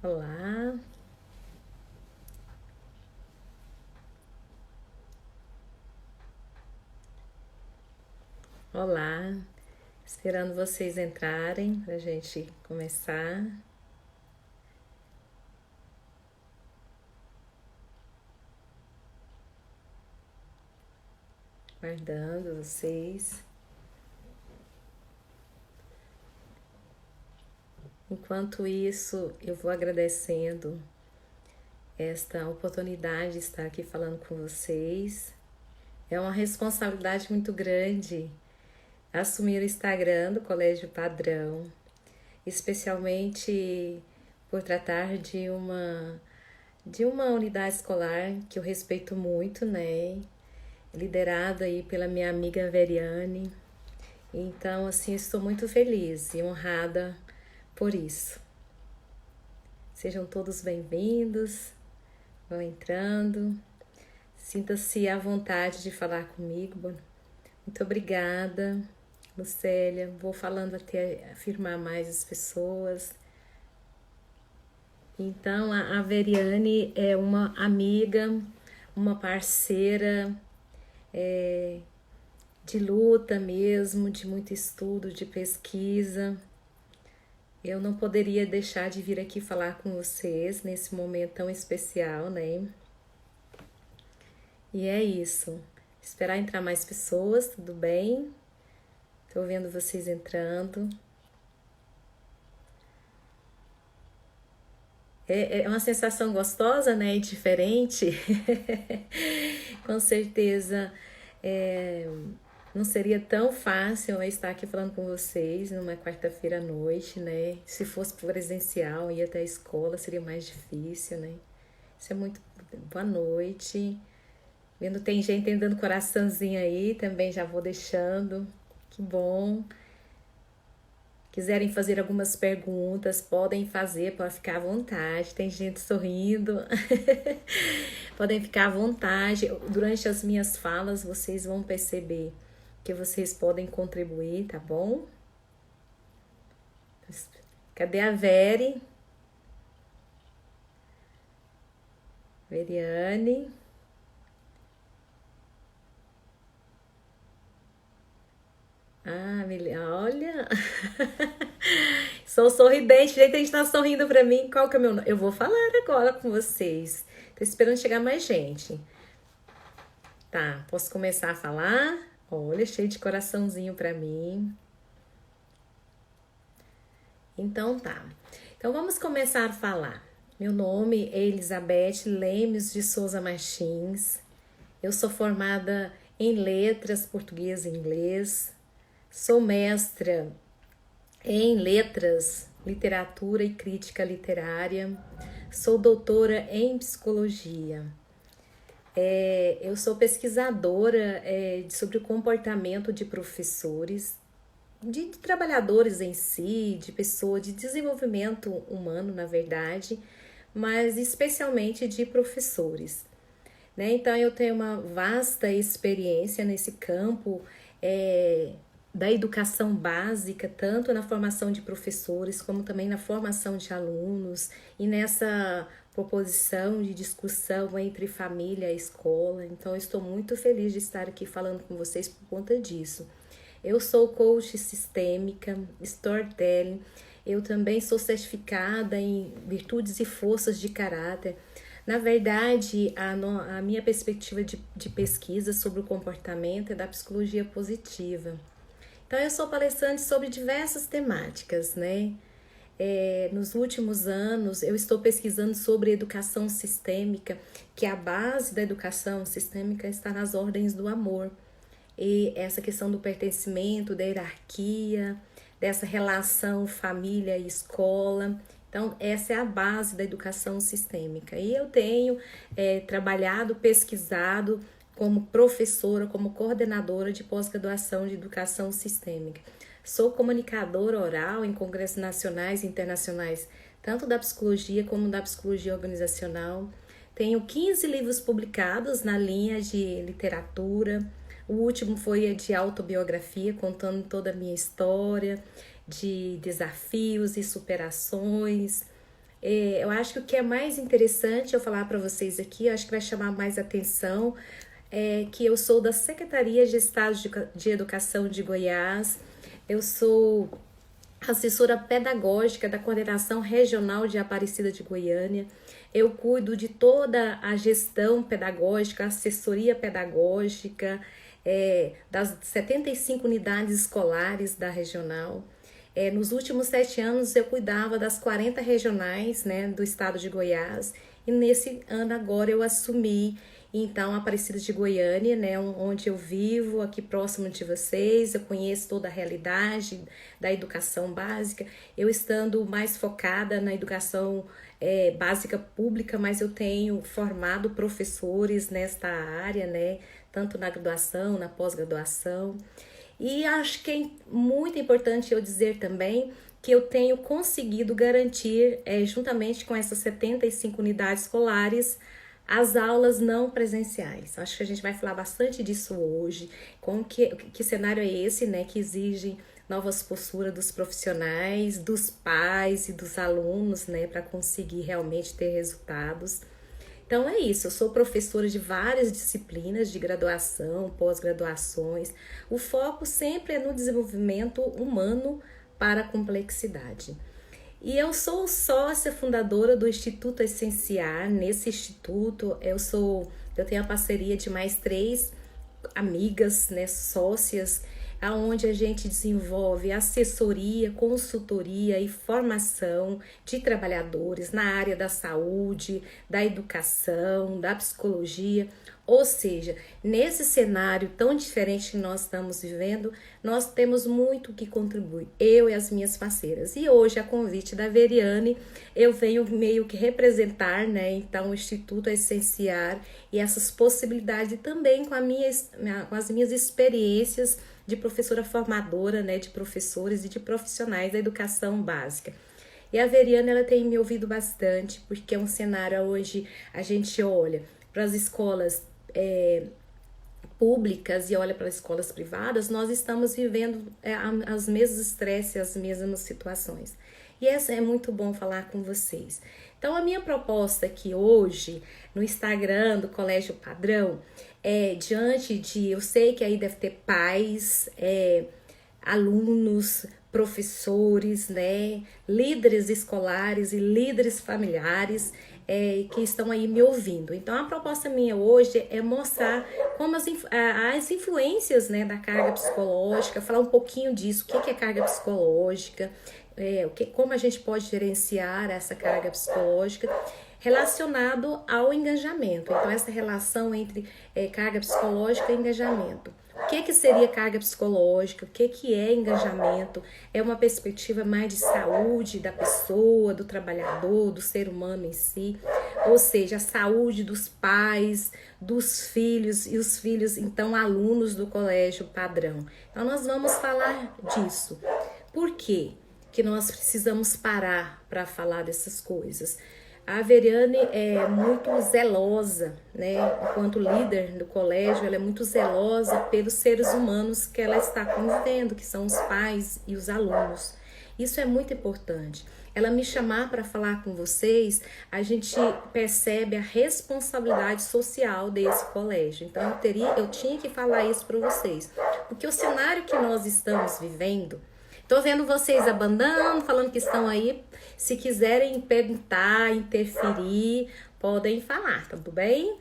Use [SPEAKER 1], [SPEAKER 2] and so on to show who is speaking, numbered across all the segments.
[SPEAKER 1] Olá, olá, esperando vocês entrarem para a gente começar. Aguardando vocês. Enquanto isso, eu vou agradecendo esta oportunidade de estar aqui falando com vocês. É uma responsabilidade muito grande assumir o Instagram do Colégio Padrão, especialmente por tratar de uma unidade escolar que eu respeito muito, né? Liderada aí pela minha amiga Veriane. Então, assim, estou muito feliz e honrada por isso. Sejam todos bem-vindos, vão entrando, sinta-se à vontade de falar comigo. Muito obrigada, Lucélia. Vou falando até afirmar mais as pessoas. Então, a Veriane é uma amiga, uma parceira, de luta mesmo, de muito estudo, de pesquisa. Eu não poderia deixar de vir aqui falar com vocês nesse momento tão especial, né? E é isso. Esperar entrar mais pessoas, tudo bem? Tô vendo vocês entrando. É uma sensação gostosa, né? E diferente. Com certeza. Não seria tão fácil eu estar aqui falando com vocês numa quarta-feira à noite, né? Se fosse presencial, ir até a escola, seria mais difícil, né? Isso é muito... Boa noite. Vendo tem gente dando coraçãozinho aí, também já vou deixando. Que bom. Quiserem fazer algumas perguntas, podem fazer, pode ficar à vontade. Tem gente sorrindo. Podem ficar à vontade. Durante as minhas falas, vocês vão perceber que vocês podem contribuir, tá bom? Cadê a Veri? Veriane. Olha. Sou sorridente, gente, a gente tá sorrindo pra mim. Qual que é o meu nome? Eu vou falar agora com vocês. Tô esperando chegar mais gente. Tá, posso começar a falar? Olha, cheio de coraçãozinho pra mim. Então tá. Então vamos começar a falar. Meu nome é Elizabeth Lemes de Souza Martins. Eu sou formada em letras português e inglês. Sou mestra em letras, literatura e crítica literária. Sou doutora em psicologia. Eu sou pesquisadora sobre o comportamento de professores, de trabalhadores em si, de pessoas, de desenvolvimento humano, na verdade, mas especialmente de professores, né? Então, eu tenho uma vasta experiência nesse campo da educação básica, tanto na formação de professores, como também na formação de alunos, e nessa proposição de discussão entre família e escola. Então, eu estou muito feliz de estar aqui falando com vocês por conta disso. Eu sou coach sistêmica, storytelling, eu também sou certificada em virtudes e forças de caráter. Na verdade, a minha perspectiva de pesquisa sobre o comportamento é da psicologia positiva. Então, eu sou palestrante sobre diversas temáticas, né? Nos últimos anos, eu estou pesquisando sobre educação sistêmica, que a base da educação sistêmica está nas ordens do amor. E essa questão do pertencimento, da hierarquia, dessa relação família e escola. Então, essa é a base da educação sistêmica. E eu tenho trabalhado, pesquisado como professora, como coordenadora de pós-graduação de educação sistêmica. Sou comunicadora oral em congressos nacionais e internacionais, tanto da psicologia como da psicologia organizacional. Tenho 15 livros publicados na linha de literatura. O último foi de autobiografia, contando toda a minha história, de desafios e superações. Eu acho que o que é mais interessante eu falar para vocês aqui, eu acho que vai chamar mais atenção, é que eu sou da Secretaria de Estado de Educação de Goiás, eu sou assessora pedagógica da Coordenação Regional de Aparecida de Goiânia. Eu cuido de toda a gestão pedagógica, assessoria pedagógica, das 75 unidades escolares da regional. Nos últimos 7 anos eu cuidava das 40 regionais, né, do estado de Goiás, e nesse ano agora eu assumi então Aparecida de Goiânia, né, onde eu vivo, aqui próximo de vocês. Eu conheço toda a realidade da educação básica, eu estando mais focada na educação básica pública, mas eu tenho formado professores nesta área, né, tanto na graduação, na pós-graduação. E acho que é muito importante eu dizer também que eu tenho conseguido garantir, juntamente com essas 75 unidades escolares, as aulas não presenciais. Acho que a gente vai falar bastante disso hoje. Que cenário é esse, né, que exige novas posturas dos profissionais, dos pais e dos alunos, né, para conseguir realmente ter resultados. Então é isso, eu sou professora de várias disciplinas de graduação, pós-graduações. O foco sempre é no desenvolvimento humano para a complexidade. E eu sou sócia fundadora do Instituto Essenciar. Nesse instituto eu tenho a parceria de mais 3 amigas, né, sócias, aonde a gente desenvolve assessoria, consultoria e formação de trabalhadores na área da saúde, da educação, da psicologia. Ou seja, nesse cenário tão diferente que nós estamos vivendo, nós temos muito que contribuir, eu e as minhas parceiras. E hoje, a convite da Veriane, eu venho meio que representar, né, então, o Instituto Essenciar e essas possibilidades também com as minhas experiências de professora formadora, né, de professores e de profissionais da educação básica. E a Veriane, ela tem me ouvido bastante, porque é um cenário onde a gente olha para as escolas públicas e olha para as escolas privadas, nós estamos vivendo os mesmos estresses, as mesmas situações. E essa é muito bom falar com vocês. Então, a minha proposta aqui hoje, no Instagram do Colégio Padrão, eu sei que aí deve ter pais, alunos, professores, né, líderes escolares e líderes familiares que estão aí me ouvindo. Então, a proposta minha hoje é mostrar como as influências, né, da carga psicológica, falar um pouquinho disso, o que é carga psicológica, como a gente pode gerenciar essa carga psicológica relacionado ao engajamento. Então, essa relação entre carga psicológica e engajamento. O que seria carga psicológica? O que é engajamento? É uma perspectiva mais de saúde da pessoa, do trabalhador, do ser humano em si. Ou seja, a saúde dos pais, dos filhos e os filhos, então, alunos do colégio padrão. Então, nós vamos falar disso. Por quê que nós precisamos parar para falar dessas coisas? A Veriane é muito zelosa, né? Enquanto líder do colégio, ela é muito zelosa pelos seres humanos que ela está convivendo, que são os pais e os alunos. Isso é muito importante. Ela me chamar para falar com vocês, a gente percebe a responsabilidade social desse colégio. Então, eu tinha que falar isso para vocês. Porque o cenário que nós estamos vivendo, tô vendo vocês abandonando, falando que estão aí. Se quiserem perguntar, interferir, podem falar, tá tudo bem?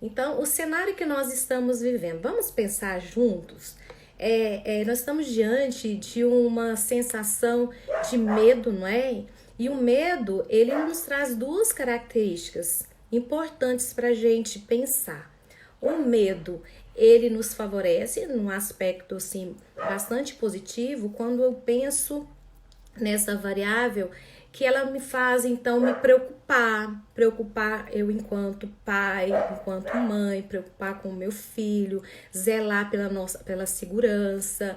[SPEAKER 1] Então, o cenário que nós estamos vivendo, vamos pensar juntos? Nós estamos diante de uma sensação de medo, não é? E o medo, ele nos traz 2 características importantes para a gente pensar. O medo, ele nos favorece num aspecto assim, bastante positivo quando eu penso nessa variável que ela me faz então me preocupar eu enquanto pai, enquanto mãe, preocupar com o meu filho, zelar pela segurança,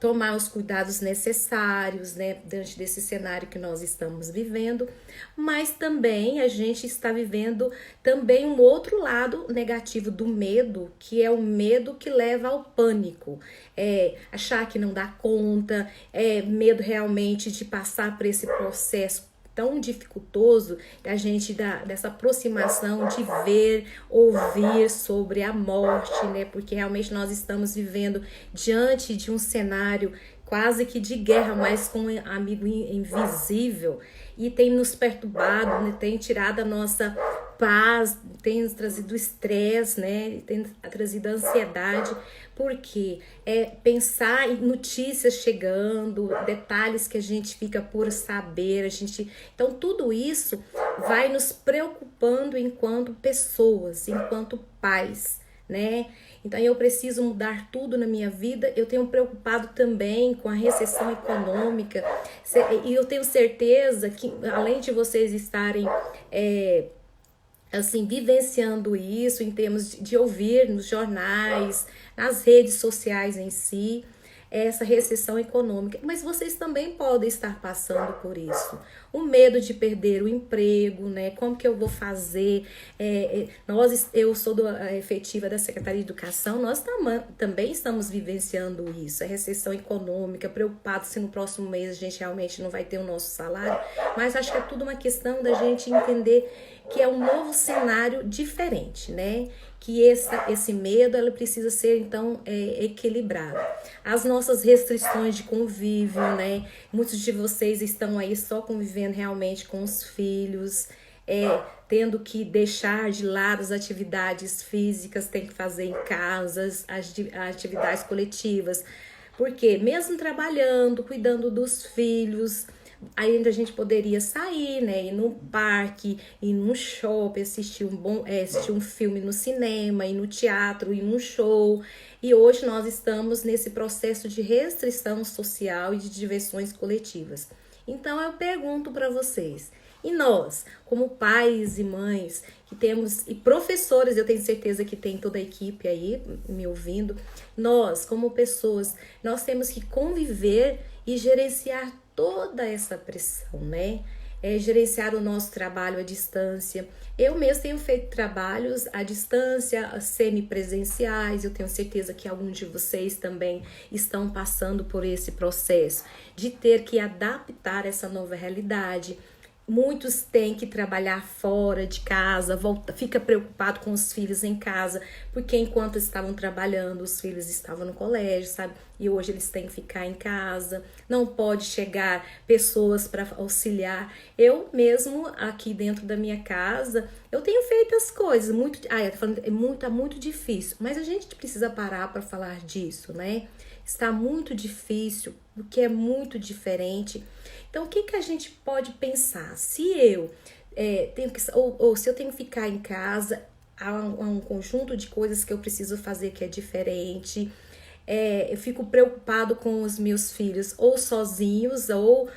[SPEAKER 1] tomar os cuidados necessários, né, diante desse cenário que nós estamos vivendo, mas também a gente está vivendo também um outro lado negativo do medo, que é o medo que leva ao pânico, achar que não dá conta, medo realmente de passar por esse processo tão dificultoso a gente dessa aproximação de ver, ouvir sobre a morte, né? Porque realmente nós estamos vivendo diante de um cenário quase que de guerra, mas com um amigo invisível, e tem nos perturbado, né? Tem tirado a nossa paz, tem nos trazido estresse, né? Tem trazido ansiedade, porque pensar em notícias chegando, detalhes que a gente fica por saber, então tudo isso vai nos preocupando enquanto pessoas, enquanto pais, né? Então eu preciso mudar tudo na minha vida. Eu tenho preocupado também com a recessão econômica, e eu tenho certeza que, além de vocês estarem assim, vivenciando isso em termos de ouvir nos jornais, nas redes sociais em si, essa recessão econômica, mas vocês também podem estar passando por isso. O medo de perder o emprego, né? Como que eu vou fazer? Eu sou efetiva da Secretaria de Educação, nós também estamos vivenciando isso, a recessão econômica, preocupados se no próximo mês a gente realmente não vai ter o nosso salário, mas acho que é tudo uma questão da gente entender que é um novo cenário diferente, né? Que esse medo, ela precisa ser, então, equilibrado. As nossas restrições de convívio, né? Muitos de vocês estão aí só convivendo realmente com os filhos, tendo que deixar de lado as atividades físicas, tem que fazer em casas, as atividades coletivas. Porque mesmo trabalhando, cuidando dos filhos, ainda a gente poderia sair, né, ir no parque, ir num shopping, assistir um filme no cinema, ir no teatro, ir num show. E hoje nós estamos nesse processo de restrição social e de diversões coletivas. Então eu pergunto para vocês, e nós, como pais e mães, que temos, e professores, eu tenho certeza que tem toda a equipe aí me ouvindo, nós, como pessoas, nós temos que conviver e gerenciar toda essa pressão, né? Gerenciar o nosso trabalho à distância. Eu mesmo tenho feito trabalhos à distância, semipresenciais. Eu tenho certeza que alguns de vocês também estão passando por esse processo de ter que adaptar essa nova realidade. Muitos têm que trabalhar fora de casa, fica preocupado com os filhos em casa, porque enquanto estavam trabalhando, os filhos estavam no colégio, sabe? E hoje eles têm que ficar em casa, não pode chegar pessoas para auxiliar. Eu mesmo, aqui dentro da minha casa, eu tenho feito as coisas, tá muito difícil, mas a gente precisa parar para falar disso, né? Está muito difícil, porque é muito diferente. Então, o que a gente pode pensar? Se eu se eu tenho que ficar em casa, há um conjunto de coisas que eu preciso fazer que é diferente. Eu fico preocupado com os meus filhos, ou sozinhos, ou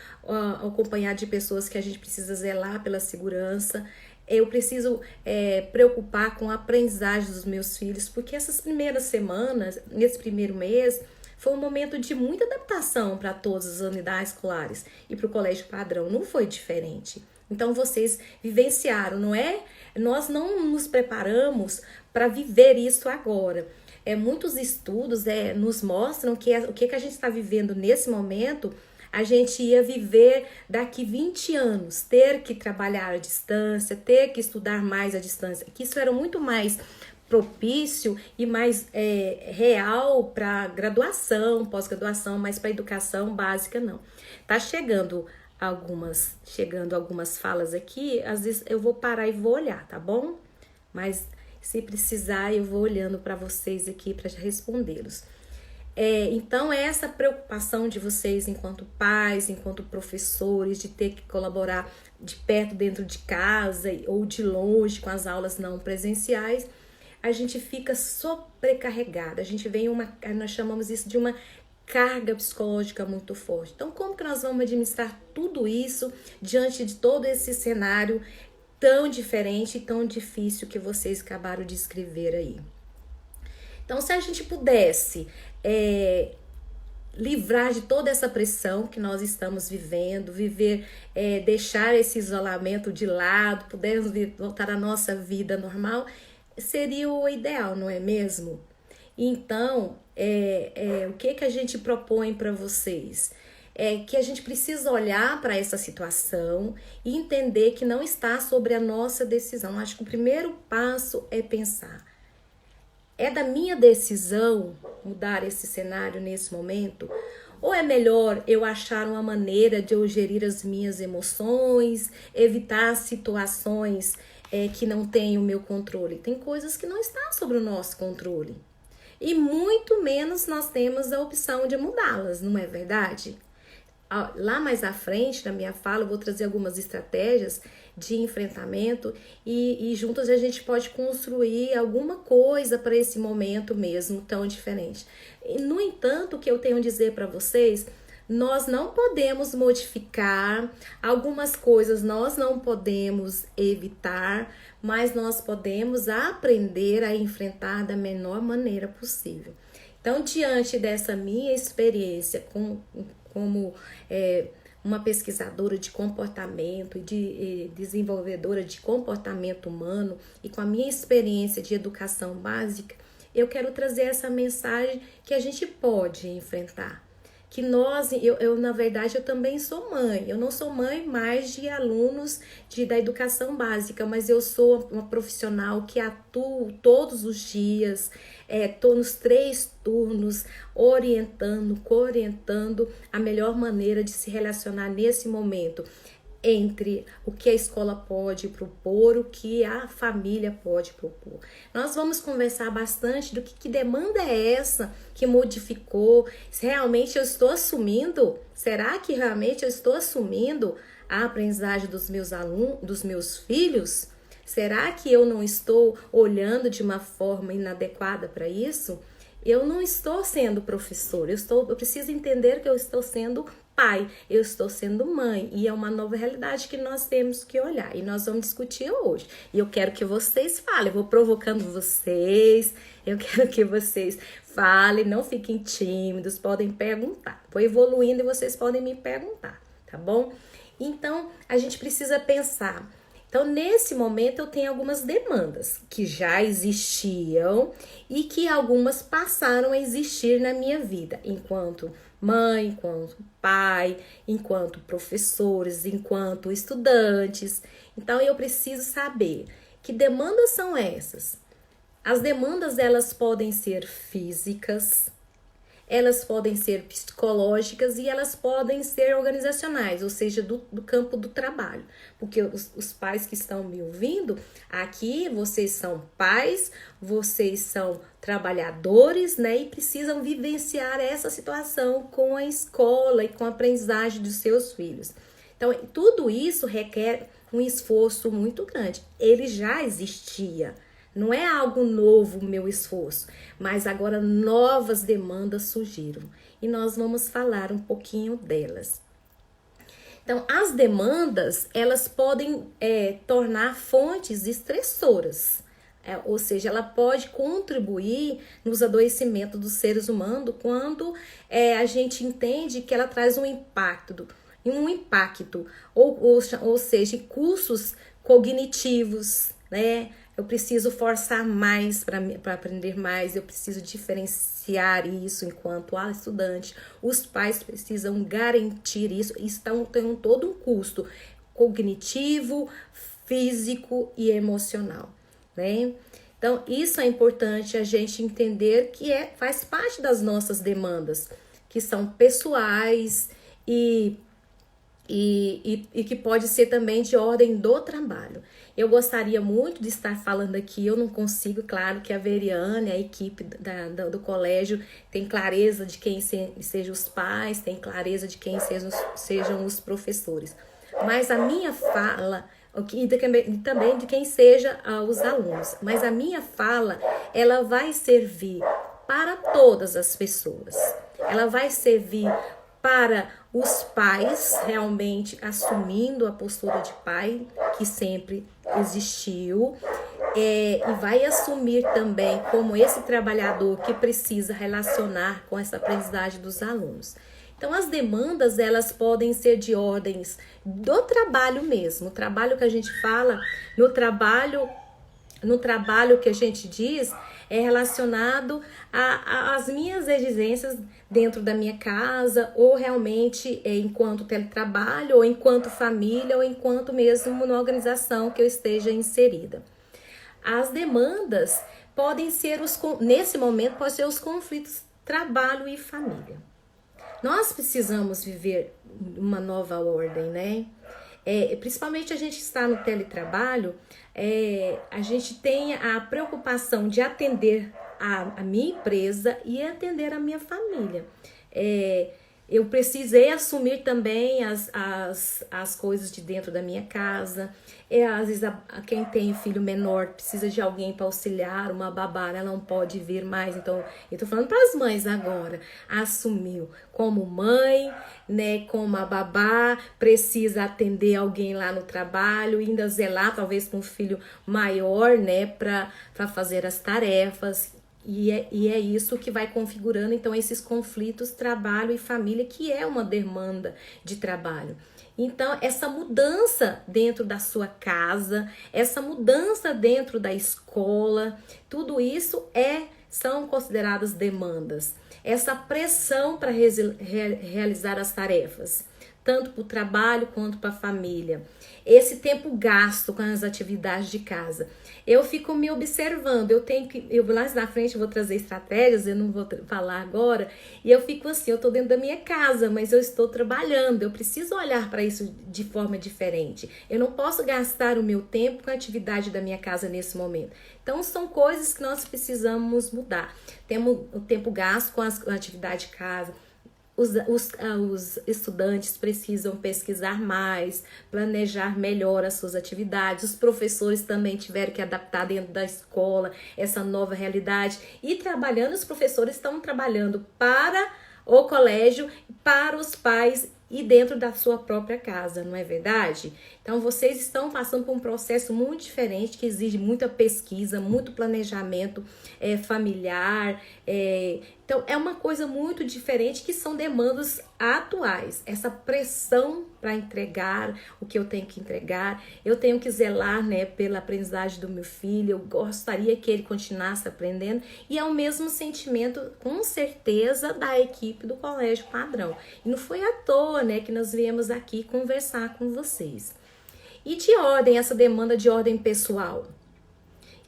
[SPEAKER 1] acompanhado de pessoas que a gente precisa zelar pela segurança. Eu preciso preocupar com a aprendizagem dos meus filhos, porque essas primeiras semanas, nesse primeiro mês, foi um momento de muita adaptação para todas as unidades escolares e para o colégio padrão, não foi diferente. Então vocês vivenciaram, não é? Nós não nos preparamos para viver isso agora. Muitos estudos nos mostram que o que a gente está vivendo nesse momento, a gente ia viver daqui 20 anos, ter que trabalhar à distância, ter que estudar mais à distância, que isso era muito mais propício e mais real para graduação, pós-graduação, mas para educação básica não. Tá chegando algumas falas aqui, às vezes eu vou parar e vou olhar, tá bom? Mas se precisar eu vou olhando para vocês aqui para respondê-los. Então essa preocupação de vocês enquanto pais, enquanto professores, de ter que colaborar de perto dentro de casa ou de longe com as aulas não presenciais, a gente fica sobrecarregada, nós chamamos isso de uma carga psicológica muito forte. Então, como que nós vamos administrar tudo isso diante de todo esse cenário tão diferente e tão difícil que vocês acabaram de escrever aí? Então, se a gente pudesse livrar de toda essa pressão que nós estamos vivendo, deixar esse isolamento de lado, pudermos voltar à nossa vida normal, seria o ideal, não é mesmo? Então, o que a gente propõe para vocês? é que a gente precisa olhar para essa situação e entender que não está sobre a nossa decisão. Acho que o primeiro passo é pensar: é da minha decisão mudar esse cenário nesse momento? Ou é melhor eu achar uma maneira de eu gerir as minhas emoções, evitar situações que não têm o meu controle? Tem coisas que não estão sobre o nosso controle. E muito menos nós temos a opção de mudá-las, não é verdade? Lá mais à frente, na minha fala, eu vou trazer algumas estratégias de enfrentamento e juntos a gente pode construir alguma coisa para esse momento mesmo tão diferente. No entanto, o que eu tenho a dizer para vocês, nós não podemos modificar algumas coisas, nós não podemos evitar, mas nós podemos aprender a enfrentar da menor maneira possível. Então, diante dessa minha experiência como uma pesquisadora de comportamento e de desenvolvedora de comportamento humano e com a minha experiência de educação básica, eu quero trazer essa mensagem que a gente pode enfrentar. Que na verdade, eu também sou mãe. Eu não sou mãe mais de alunos da educação básica, mas eu sou uma profissional que atuo todos os dias, estou nos 3 turnos, coorientando a melhor maneira de se relacionar nesse momento entre o que a escola pode propor, o que a família pode propor. Nós vamos conversar bastante do que demanda é essa que modificou, se realmente eu estou assumindo, será que realmente eu estou assumindo a aprendizagem dos meus alunos, dos meus filhos? Será que eu não estou olhando de uma forma inadequada para isso? Eu não estou sendo professor, eu preciso entender que eu estou sendo pai, eu estou sendo mãe, e é uma nova realidade que nós temos que olhar, e nós vamos discutir hoje. E eu quero que vocês falem, eu vou provocando vocês, eu quero que vocês falem, não fiquem tímidos, podem perguntar. Vou evoluindo e vocês podem me perguntar, tá bom? Então, a gente precisa pensar. Então, nesse momento, eu tenho algumas demandas que já existiam e que algumas passaram a existir na minha vida, enquanto mãe, enquanto pai, enquanto professores, enquanto estudantes. Então, eu preciso saber que demandas são essas. As demandas, elas podem ser físicas, elas podem ser psicológicas e elas podem ser organizacionais, ou seja, do campo do trabalho. Porque os pais que estão me ouvindo, aqui vocês são pais, vocês são trabalhadores, né? E precisam vivenciar essa situação com a escola e com a aprendizagem dos seus filhos. Então, tudo isso requer um esforço muito grande. Ele já existia. Não é algo novo o meu esforço, mas agora novas demandas surgiram e nós vamos falar um pouquinho delas. Então, as demandas, elas podem tornar fontes estressoras, ou seja, ela pode contribuir nos adoecimentos dos seres humanos quando a gente entende que ela traz um impacto, ou seja, cursos cognitivos, né? Eu preciso forçar mais para aprender mais, eu preciso diferenciar isso enquanto estudante. Os pais precisam garantir isso, tem todo um custo cognitivo, físico e emocional, né? Então, isso é importante a gente entender que faz parte das nossas demandas, que são pessoais e que pode ser também de ordem do trabalho. Eu gostaria muito de estar falando aqui, eu não consigo, claro que a Veriane, a equipe do colégio tem clareza de quem sejam os pais, tem clareza de quem sejam os professores. Mas a minha fala, e também de quem seja os alunos, mas a minha fala, ela vai servir para todas as pessoas. Ela vai servir para os pais realmente assumindo a postura de pai que sempre existiu, e vai assumir também como esse trabalhador que precisa relacionar com essa aprendizagem dos alunos. Então, as demandas, elas podem ser de ordens do trabalho mesmo, o trabalho que a gente fala, no trabalho no trabalho que a gente diz é relacionado às minhas exigências dentro da minha casa, ou realmente enquanto teletrabalho, ou enquanto família, ou enquanto mesmo na organização que eu esteja inserida. As demandas podem ser, nesse momento, podem ser os conflitos trabalho e família. Nós precisamos viver uma nova ordem, né? Principalmente a gente que está no teletrabalho, a gente tem a preocupação de atender a minha empresa e atender a minha família. Eu precisei assumir também as coisas de dentro da minha casa. Às vezes, quem tem filho menor precisa de alguém para auxiliar, uma babá, ela não pode vir mais. Então, eu tô falando para as mães agora. Assumiu como mãe, né, como a babá, precisa atender alguém lá no trabalho, ainda zelar, talvez com um filho maior, né, para fazer as tarefas. E é isso que vai configurando, então, esses conflitos trabalho e família, que é uma demanda de trabalho. Então, essa mudança dentro da sua casa, essa mudança dentro da escola, tudo isso são consideradas demandas. Essa pressão para realizar as tarefas, tanto para o trabalho quanto para a família. Esse tempo gasto com as atividades de casa. Eu fico me observando, eu lá na frente vou trazer estratégias, eu não vou falar agora, e eu fico assim, eu tô dentro da minha casa, mas eu estou trabalhando, eu preciso olhar para isso de forma diferente. Eu não posso gastar o meu tempo com a atividade da minha casa nesse momento. Então, são coisas que nós precisamos mudar. Temos o tempo gasto com a atividade de casa. Os estudantes precisam pesquisar mais, planejar melhor as suas atividades. Os professores também tiveram que adaptar dentro da escola essa nova realidade. E os professores estão trabalhando para o colégio, para os pais e dentro da sua própria casa, não é verdade? Então, vocês estão passando por um processo muito diferente, que exige muita pesquisa, muito planejamento familiar. Então, é uma coisa muito diferente, que são demandas atuais. Essa pressão para entregar o que eu tenho que entregar. Eu tenho que zelar, né, pela aprendizagem do meu filho. Eu gostaria que ele continuasse aprendendo. E é o mesmo sentimento, com certeza, da equipe do Colégio Padrão. E não foi à toa, né, que nós viemos aqui conversar com vocês. E de ordem, essa demanda de ordem pessoal.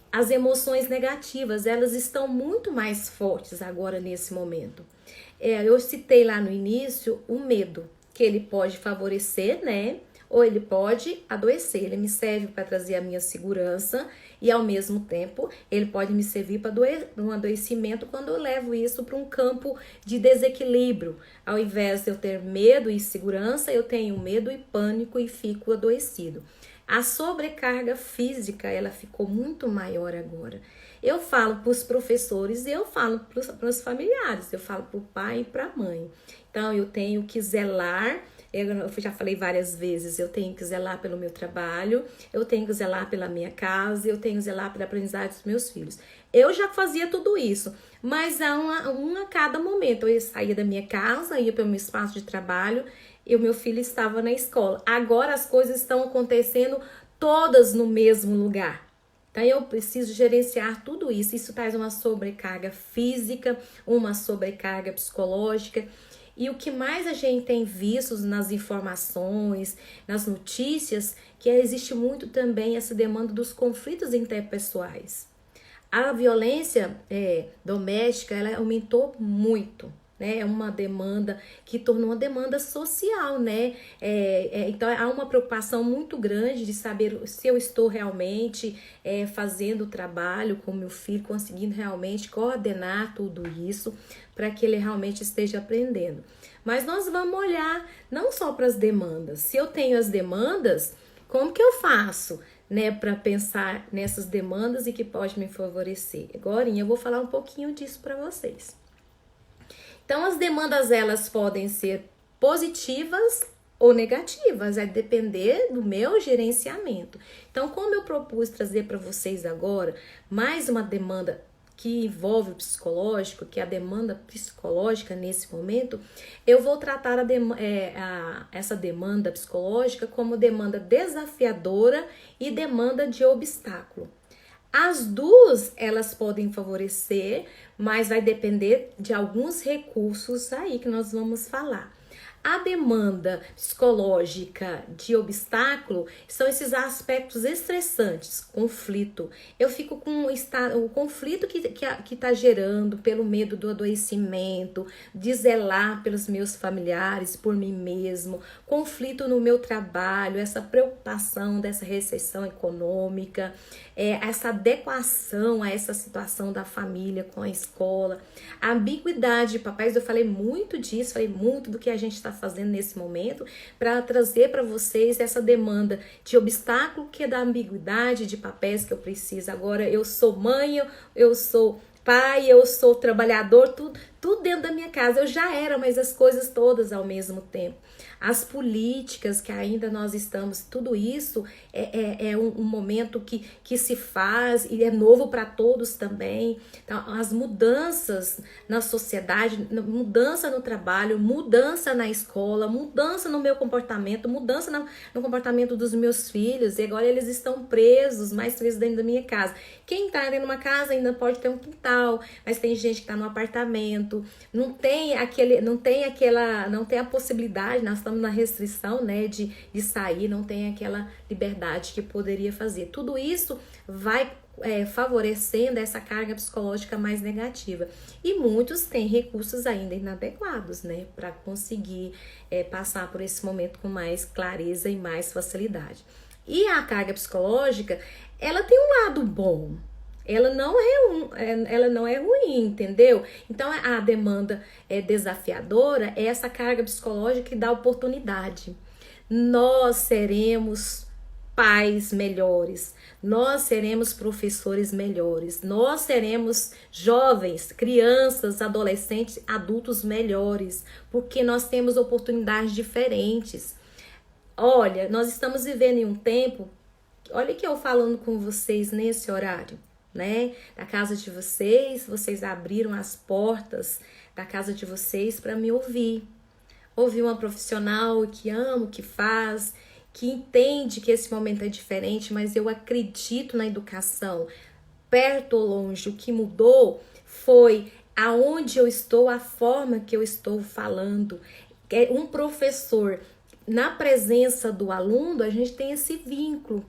[SPEAKER 1] As emoções negativas, elas estão muito mais fortes agora nesse momento. Eu citei lá no início o medo, que ele pode favorecer, né? Ou ele pode adoecer. Ele me serve para trazer a minha segurança e, ao mesmo tempo, ele pode me servir para um adoecimento quando eu levo isso para um campo de desequilíbrio. Ao invés de eu ter medo e segurança, eu tenho medo e pânico e fico adoecido. A sobrecarga física, ela ficou muito maior agora. Eu falo para os professores e eu falo para os familiares, eu falo para o pai e para a mãe. Então, eu tenho que zelar, eu já falei várias vezes, eu tenho que zelar pelo meu trabalho, eu tenho que zelar pela minha casa, eu tenho que zelar pela aprendizagem dos meus filhos. Eu já fazia tudo isso, mas a cada momento eu saía da minha casa, ia para o meu espaço de trabalho, e o meu filho estava na escola. Agora as coisas estão acontecendo todas no mesmo lugar. Então, eu preciso gerenciar tudo isso. Isso traz uma sobrecarga física, uma sobrecarga psicológica. E o que mais a gente tem visto nas informações, nas notícias, que existe muito também essa demanda dos conflitos interpessoais. A violência doméstica, ela aumentou muito. Né? É uma demanda que tornou uma demanda social, né? Então, há uma preocupação muito grande de saber se eu estou realmente fazendo o trabalho com meu filho, conseguindo realmente coordenar tudo isso para que ele realmente esteja aprendendo. Mas nós vamos olhar não só para as demandas. Se eu tenho as demandas, como que eu faço, né, para pensar nessas demandas e que pode me favorecer? Agora eu vou falar um pouquinho disso para vocês. Então, as demandas, elas podem ser positivas ou negativas, é depender do meu gerenciamento. Então, como eu propus trazer para vocês agora mais uma demanda que envolve o psicológico, que é a demanda psicológica nesse momento, eu vou tratar essa demanda psicológica como demanda desafiadora e demanda de obstáculo. As duas, elas podem favorecer, mas vai depender de alguns recursos aí que nós vamos falar. A demanda psicológica de obstáculo são esses aspectos estressantes, conflito. Eu fico com o conflito que está gerando pelo medo do adoecimento, de zelar pelos meus familiares, por mim mesmo, conflito no meu trabalho, essa preocupação dessa recessão econômica, essa adequação a essa situação da família com a escola, a ambiguidade, papais, eu falei muito disso, falei muito do que a gente está fazendo nesse momento para trazer para vocês essa demanda de obstáculo que é da ambiguidade de papéis que eu preciso. Agora eu sou mãe, eu sou pai, eu sou trabalhador, tudo dentro da minha casa. Eu já era, mas as coisas todas ao mesmo tempo. As políticas que ainda nós estamos, tudo isso é um momento que se faz e é novo para todos também. Então, as mudanças na sociedade, mudança no trabalho, mudança na escola, mudança no meu comportamento, mudança no comportamento dos meus filhos. E agora eles estão presos, mais presos dentro da minha casa. Quem está dentro de uma casa ainda pode ter um quintal, mas tem gente que está no apartamento, não tem a possibilidade, nós estamos na restrição, né, de sair, não tem aquela liberdade que poderia fazer. Tudo isso vai favorecendo essa carga psicológica mais negativa. E muitos têm recursos ainda inadequados, né, para conseguir passar por esse momento com mais clareza e mais facilidade. E a carga psicológica, ela tem um lado bom. Ela não é ruim, entendeu? Então, a demanda desafiadora é essa carga psicológica que dá oportunidade. Nós seremos pais melhores, nós seremos professores melhores, nós seremos jovens, crianças, adolescentes, adultos melhores, porque nós temos oportunidades diferentes. Olha, nós estamos vivendo em um tempo, olha que eu falando com vocês nesse horário, né? Da casa de vocês abriram as portas da casa de vocês para me ouvir. Ouvir uma profissional que ama o que faz, que entende que esse momento é diferente, mas eu acredito na educação. Perto ou longe, o que mudou foi aonde eu estou, a forma que eu estou falando. Um professor, na presença do aluno, a gente tem esse vínculo,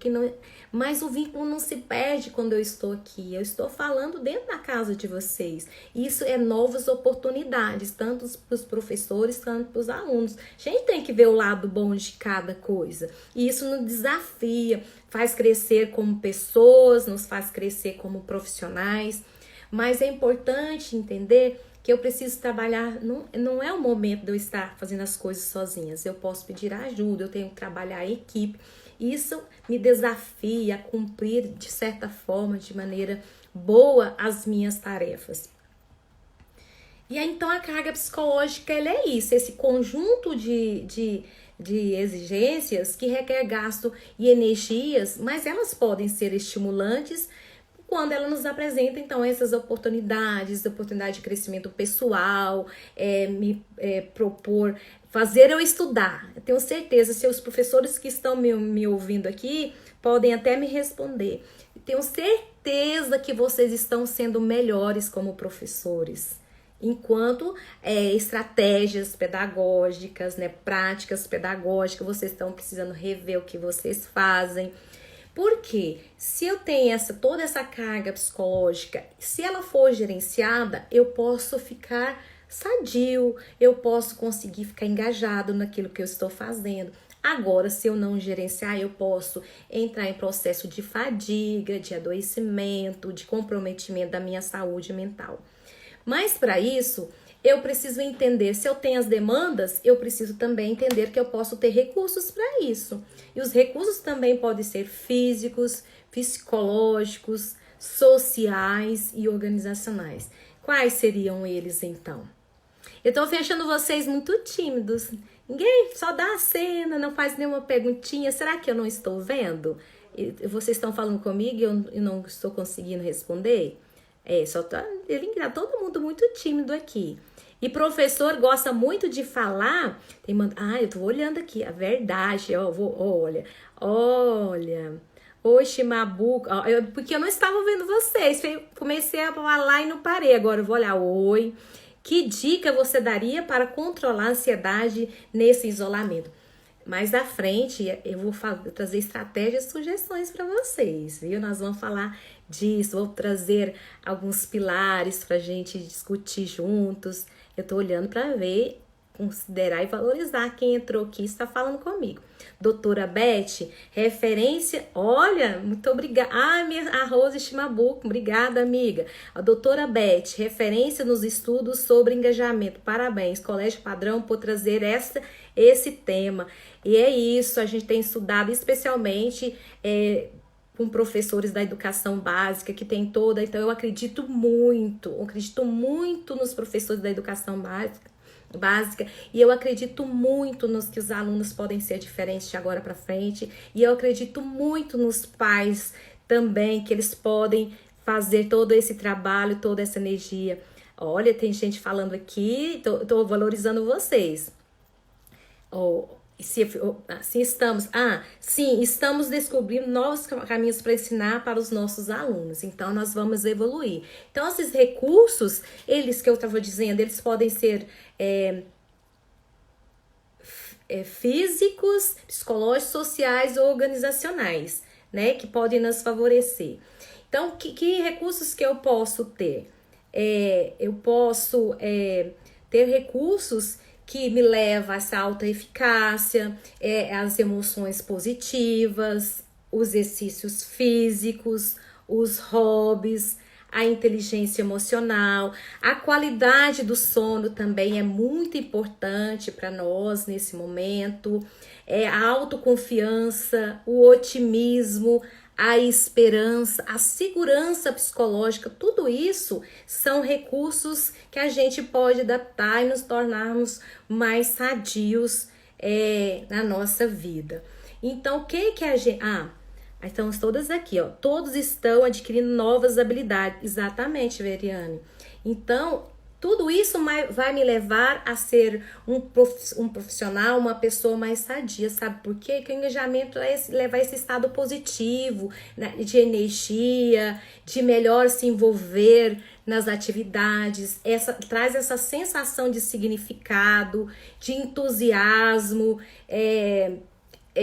[SPEAKER 1] mas o vínculo não se perde quando eu estou aqui. Eu estou falando dentro da casa de vocês. Isso é novas oportunidades, tanto para os professores, quanto para os alunos. A gente tem que ver o lado bom de cada coisa. E isso nos desafia, faz crescer como pessoas, nos faz crescer como profissionais. Mas é importante entender que eu preciso trabalhar, não é o momento de eu estar fazendo as coisas sozinhas. Eu posso pedir ajuda, eu tenho que trabalhar em equipe. Isso me desafia a cumprir, de certa forma, de maneira boa, as minhas tarefas. E aí, então, a carga psicológica, ela é isso, esse conjunto de exigências que requer gasto e energias, mas elas podem ser estimulantes quando ela nos apresenta, então, essas oportunidade de crescimento pessoal, propor, fazer eu estudar. Eu tenho certeza, se os professores que estão me ouvindo aqui podem até me responder. Eu tenho certeza que vocês estão sendo melhores como professores, enquanto estratégias pedagógicas, né, práticas pedagógicas, vocês estão precisando rever o que vocês fazem. Porque se eu tenho toda essa carga psicológica, se ela for gerenciada, eu posso ficar sadio, eu posso conseguir ficar engajado naquilo que eu estou fazendo. Agora, se eu não gerenciar, eu posso entrar em processo de fadiga, de adoecimento, de comprometimento da minha saúde mental. Mas para isso, eu preciso entender, se eu tenho as demandas, eu preciso também entender que eu posso ter recursos para isso. E os recursos também podem ser físicos, psicológicos, sociais e organizacionais. Quais seriam eles, então? Eu estou achando vocês muito tímidos. Ninguém só dá a cena, não faz nenhuma perguntinha. Será que eu não estou vendo? Vocês estão falando comigo e eu não estou conseguindo responder? Só tá todo mundo muito tímido aqui. E professor gosta muito de falar. Eu tô olhando aqui, a verdade. Olha. Oi, Shimabuco. Porque eu não estava vendo vocês. Comecei a falar e não parei. Agora eu vou olhar. Oi. Que dica você daria para controlar a ansiedade nesse isolamento? Mais à frente, eu vou trazer estratégias e sugestões para vocês, viu? Nós vamos falar disso. Vou trazer alguns pilares para a gente discutir juntos. Eu estou olhando para ver, considerar e valorizar quem entrou aqui e está falando comigo. Doutora Beth, referência, olha, muito obrigada. A Rose Shimabuco, obrigada, amiga. A doutora Beth, referência nos estudos sobre engajamento. Parabéns, Colégio Padrão, por trazer esse tema. E é isso, a gente tem estudado especialmente com professores da educação básica, que tem toda. Então, eu acredito muito nos professores da educação básica, e eu acredito muito nos que os alunos podem ser diferentes de agora para frente, e eu acredito muito nos pais também, que eles podem fazer todo esse trabalho, toda essa energia. Olha, tem gente falando aqui, tô valorizando vocês. Estamos descobrindo novos caminhos para ensinar para os nossos alunos. Então, nós vamos evoluir. Então, esses recursos, eles que eu estava dizendo, eles podem ser físicos, psicológicos, sociais ou organizacionais, né? Que podem nos favorecer. Então, que recursos que eu posso ter? Eu posso ter recursos que me leva a essa alta eficácia, as emoções positivas, os exercícios físicos, os hobbies, a inteligência emocional, a qualidade do sono também é muito importante para nós nesse momento, a autoconfiança, o otimismo, a esperança, a segurança psicológica, tudo isso são recursos que a gente pode adaptar e nos tornarmos mais sadios na nossa vida. Então, o que a gente... estamos todas aqui, ó. Todos estão adquirindo novas habilidades. Exatamente, Veriane. Então, tudo isso vai me levar a ser um profissional, uma pessoa mais sadia, sabe por quê? Que o engajamento é levar esse estado positivo, né, de energia, de melhor se envolver nas atividades, traz essa sensação de significado, de entusiasmo,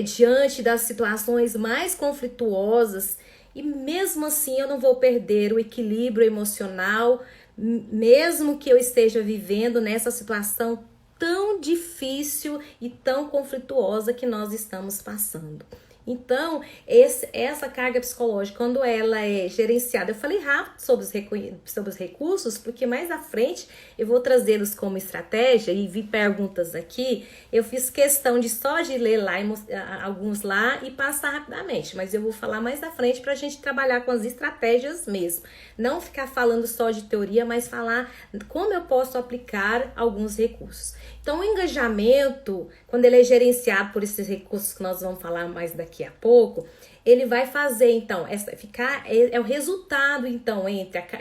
[SPEAKER 1] diante das situações mais conflituosas, e mesmo assim eu não vou perder o equilíbrio emocional, mesmo que eu esteja vivendo nessa situação tão difícil e tão conflituosa que nós estamos passando. Então, essa carga psicológica, quando ela é gerenciada, eu falei rápido sobre os recursos, porque mais à frente eu vou trazê-los como estratégia, e vi perguntas aqui, eu fiz questão de ler lá, alguns lá e passar rapidamente, mas eu vou falar mais à frente para a gente trabalhar com as estratégias mesmo. Não ficar falando só de teoria, mas falar como eu posso aplicar alguns recursos. Então, o engajamento, quando ele é gerenciado por esses recursos que nós vamos falar mais daqui a pouco, ele vai fazer, então, é o resultado, então,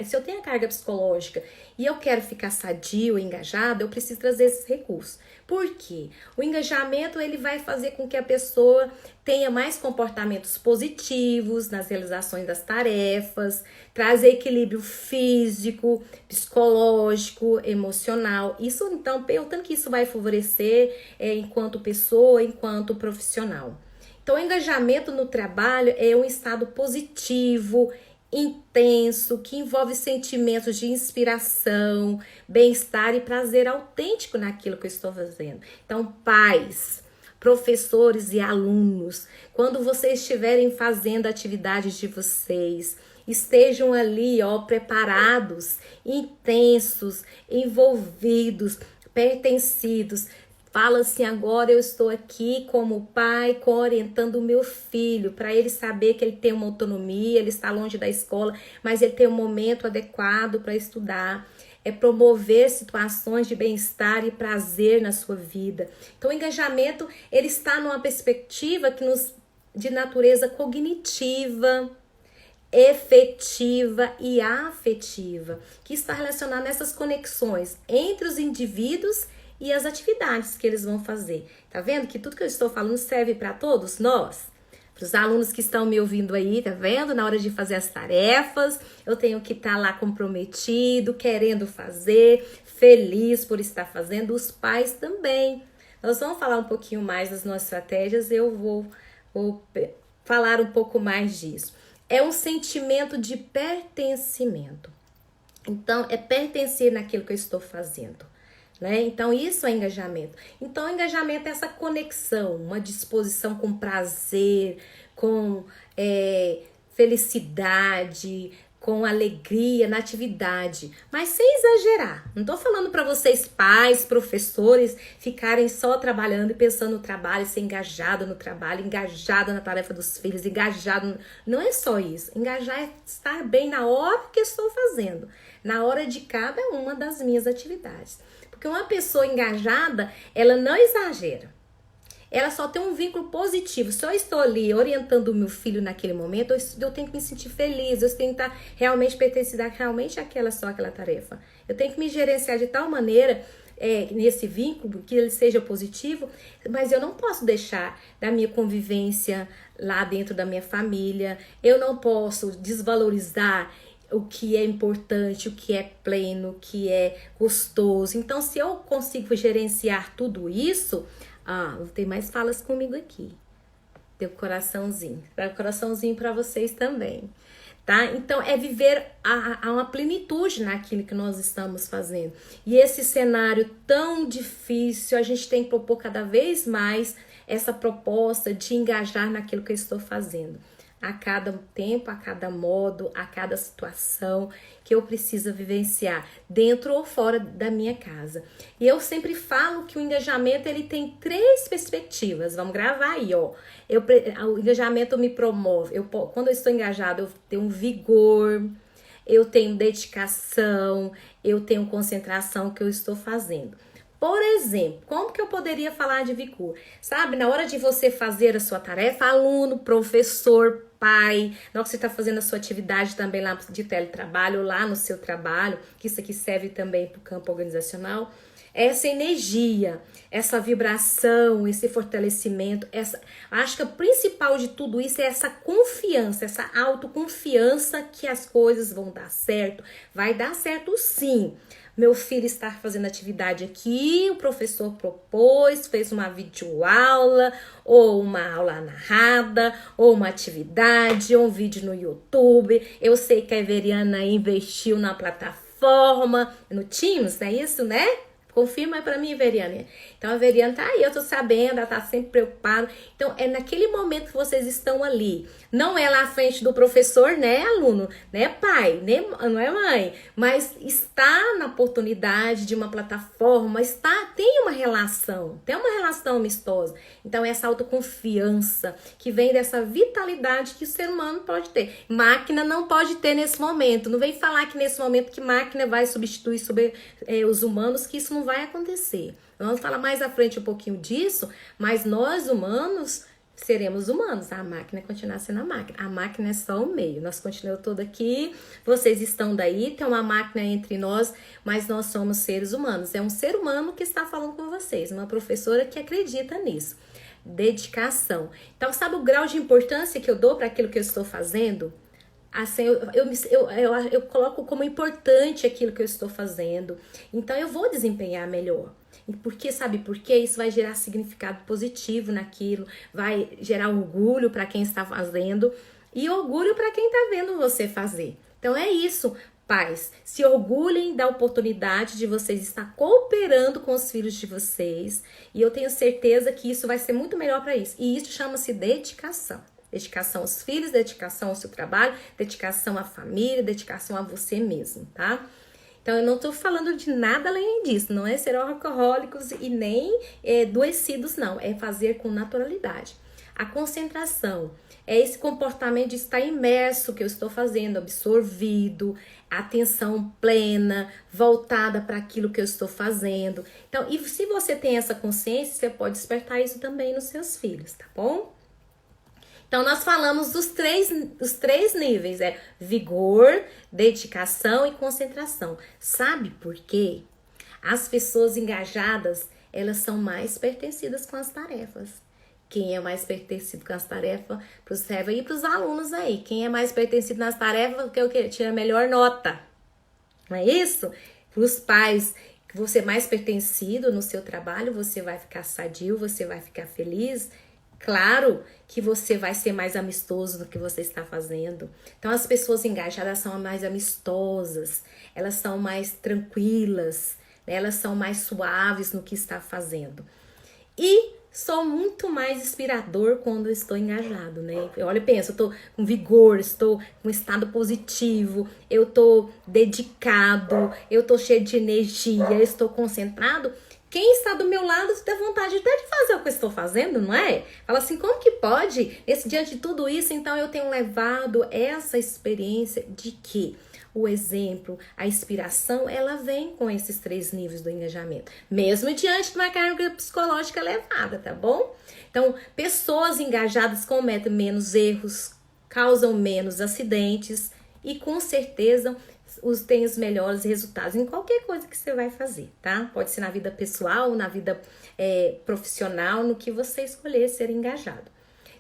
[SPEAKER 1] se eu tenho a carga psicológica e eu quero ficar sadio, engajado, eu preciso trazer esses recursos. Por quê? O engajamento, ele vai fazer com que a pessoa tenha mais comportamentos positivos nas realizações das tarefas, traz equilíbrio físico, psicológico, emocional. Isso, então, tanto que isso vai favorecer enquanto pessoa, enquanto profissional. Então, o engajamento no trabalho é um estado positivo, intenso, que envolve sentimentos de inspiração, bem-estar e prazer autêntico naquilo que eu estou fazendo. Então, pais, professores e alunos, quando vocês estiverem fazendo atividades de vocês, estejam ali, preparados, intensos, envolvidos, pertencidos. Fala assim, agora eu estou aqui como pai, orientando o meu filho, para ele saber que ele tem uma autonomia, ele está longe da escola, mas ele tem um momento adequado para estudar. É promover situações de bem-estar e prazer na sua vida. Então, o engajamento, ele está numa perspectiva de natureza cognitiva, efetiva e afetiva, que está relacionada nessas conexões entre os indivíduos e as atividades que eles vão fazer. Tá vendo que tudo que eu estou falando serve para todos nós? Para os alunos que estão me ouvindo aí, tá vendo? Na hora de fazer as tarefas, eu tenho que estar lá comprometido, querendo fazer, feliz por estar fazendo. Os pais também. Nós vamos falar um pouquinho mais das nossas estratégias, eu vou falar um pouco mais disso. É um sentimento de pertencimento. Então, é pertencer naquilo que eu estou fazendo. Né? Então, isso é engajamento. Então, engajamento é essa conexão, uma disposição com prazer, com felicidade, com alegria na atividade, mas sem exagerar. Não tô falando para vocês, pais, professores, ficarem só trabalhando e pensando no trabalho, ser engajado no trabalho, engajado na tarefa dos filhos, engajado. Não é só isso. Engajar é estar bem na hora que estou fazendo, na hora de cada uma das minhas atividades. Porque uma pessoa engajada, ela não exagera. Ela só tem um vínculo positivo. Se eu estou ali orientando o meu filho naquele momento, eu tenho que me sentir feliz, eu tenho que estar realmente pertencida realmente àquela tarefa. Eu tenho que me gerenciar de tal maneira nesse vínculo que ele seja positivo, mas eu não posso deixar da minha convivência lá dentro da minha família, eu não posso desvalorizar o que é importante, o que é pleno, o que é gostoso. Então, se eu consigo gerenciar tudo isso, tem mais falas comigo aqui. Deu coraçãozinho. Dá coraçãozinho para vocês também. Tá? Então, é viver uma plenitude naquilo que nós estamos fazendo. E esse cenário tão difícil, a gente tem que propor cada vez mais essa proposta de engajar naquilo que eu estou fazendo. A cada tempo, a cada modo, a cada situação que eu preciso vivenciar, dentro ou fora da minha casa. E eu sempre falo que o engajamento ele tem 3 perspectivas. Vamos gravar aí, ó. O engajamento me promove. Quando eu estou engajada, eu tenho um vigor, eu tenho dedicação, eu tenho concentração que eu estou fazendo. Por exemplo, como que eu poderia falar de vigor? Sabe, na hora de você fazer a sua tarefa, aluno, professor, pai, na hora que você está fazendo a sua atividade também lá de teletrabalho, lá no seu trabalho, que isso aqui serve também para o campo organizacional, essa energia, essa vibração, esse fortalecimento, acho que o principal de tudo isso é essa confiança, essa autoconfiança que as coisas vão dar certo. Vai dar certo sim. Meu filho está fazendo atividade aqui, o professor propôs, fez uma videoaula, ou uma aula narrada, ou uma atividade, ou um vídeo no YouTube. Eu sei que a Veriana investiu na plataforma, no Teams, não é isso, né? Confirma para mim, Veriana. Então, a Veriana tá aí, eu tô sabendo, ela tá sempre preocupada. Então, é naquele momento que vocês estão ali. Não é lá à frente do professor, né, aluno? Né, pai? Né, não é mãe? Mas está na oportunidade de uma plataforma, tem uma relação amistosa. Então, essa autoconfiança que vem dessa vitalidade que o ser humano pode ter. Máquina não pode ter nesse momento. Não vem falar que nesse momento que máquina vai substituir os humanos, que isso não vai acontecer. Vamos falar mais à frente um pouquinho disso, mas nós humanos seremos humanos. A máquina continuar sendo a máquina. A máquina é só o meio. Nós continuamos todo aqui, vocês estão daí, tem uma máquina entre nós, mas nós somos seres humanos. É um ser humano que está falando com vocês, uma professora que acredita nisso. Dedicação. Então, sabe o grau de importância que eu dou para aquilo que eu estou fazendo? Assim, eu coloco como importante aquilo que eu estou fazendo. Então, eu vou desempenhar melhor. Porque, sabe por quê? Isso vai gerar significado positivo naquilo, vai gerar orgulho para quem está fazendo e orgulho para quem está vendo você fazer. Então, é isso. Pais, se orgulhem da oportunidade de vocês estar cooperando com os filhos de vocês. E eu tenho certeza que isso vai ser muito melhor para isso. E isso chama-se dedicação. Dedicação aos filhos, dedicação ao seu trabalho, dedicação à família, dedicação a você mesmo, tá? Então, eu não tô falando de nada além disso. Não é ser alcoólicos e nem adoecidos, não. É fazer com naturalidade. A concentração é esse comportamento de estar imerso que eu estou fazendo, absorvido, atenção plena, voltada para aquilo que eu estou fazendo. Então, e se você tem essa consciência, você pode despertar isso também nos seus filhos, tá bom? Então, nós falamos dos três níveis, vigor, dedicação e concentração. Sabe por quê? As pessoas engajadas, elas são mais pertencidas com as tarefas. Quem é mais pertencido com as tarefas, para os e para os alunos aí. Quem é mais pertencido nas tarefas, que é o que tira a melhor nota. Não é isso? Para os pais, que você é mais pertencido no seu trabalho, você vai ficar sadio, você vai ficar feliz. Claro que você vai ser mais amistoso no que você está fazendo. Então, as pessoas engajadas são mais amistosas, elas são mais tranquilas, né? Elas são mais suaves no que está fazendo. E sou muito mais inspirador quando eu estou engajado, né? Eu olho e penso, eu estou com vigor, estou com estado positivo, eu estou dedicado, eu estou cheio de energia, estou concentrado. Quem está do meu lado tem vontade até de fazer o que eu estou fazendo, não é? Fala assim, como que pode? Diante de tudo isso, então eu tenho levado essa experiência de que o exemplo, a inspiração, ela vem com esses 3 níveis do engajamento. Mesmo diante de uma carga psicológica elevada, tá bom? Então, pessoas engajadas cometem menos erros, causam menos acidentes e com certeza tem os melhores resultados em qualquer coisa que você vai fazer, tá? Pode ser na vida pessoal, na vida profissional, no que você escolher ser engajado.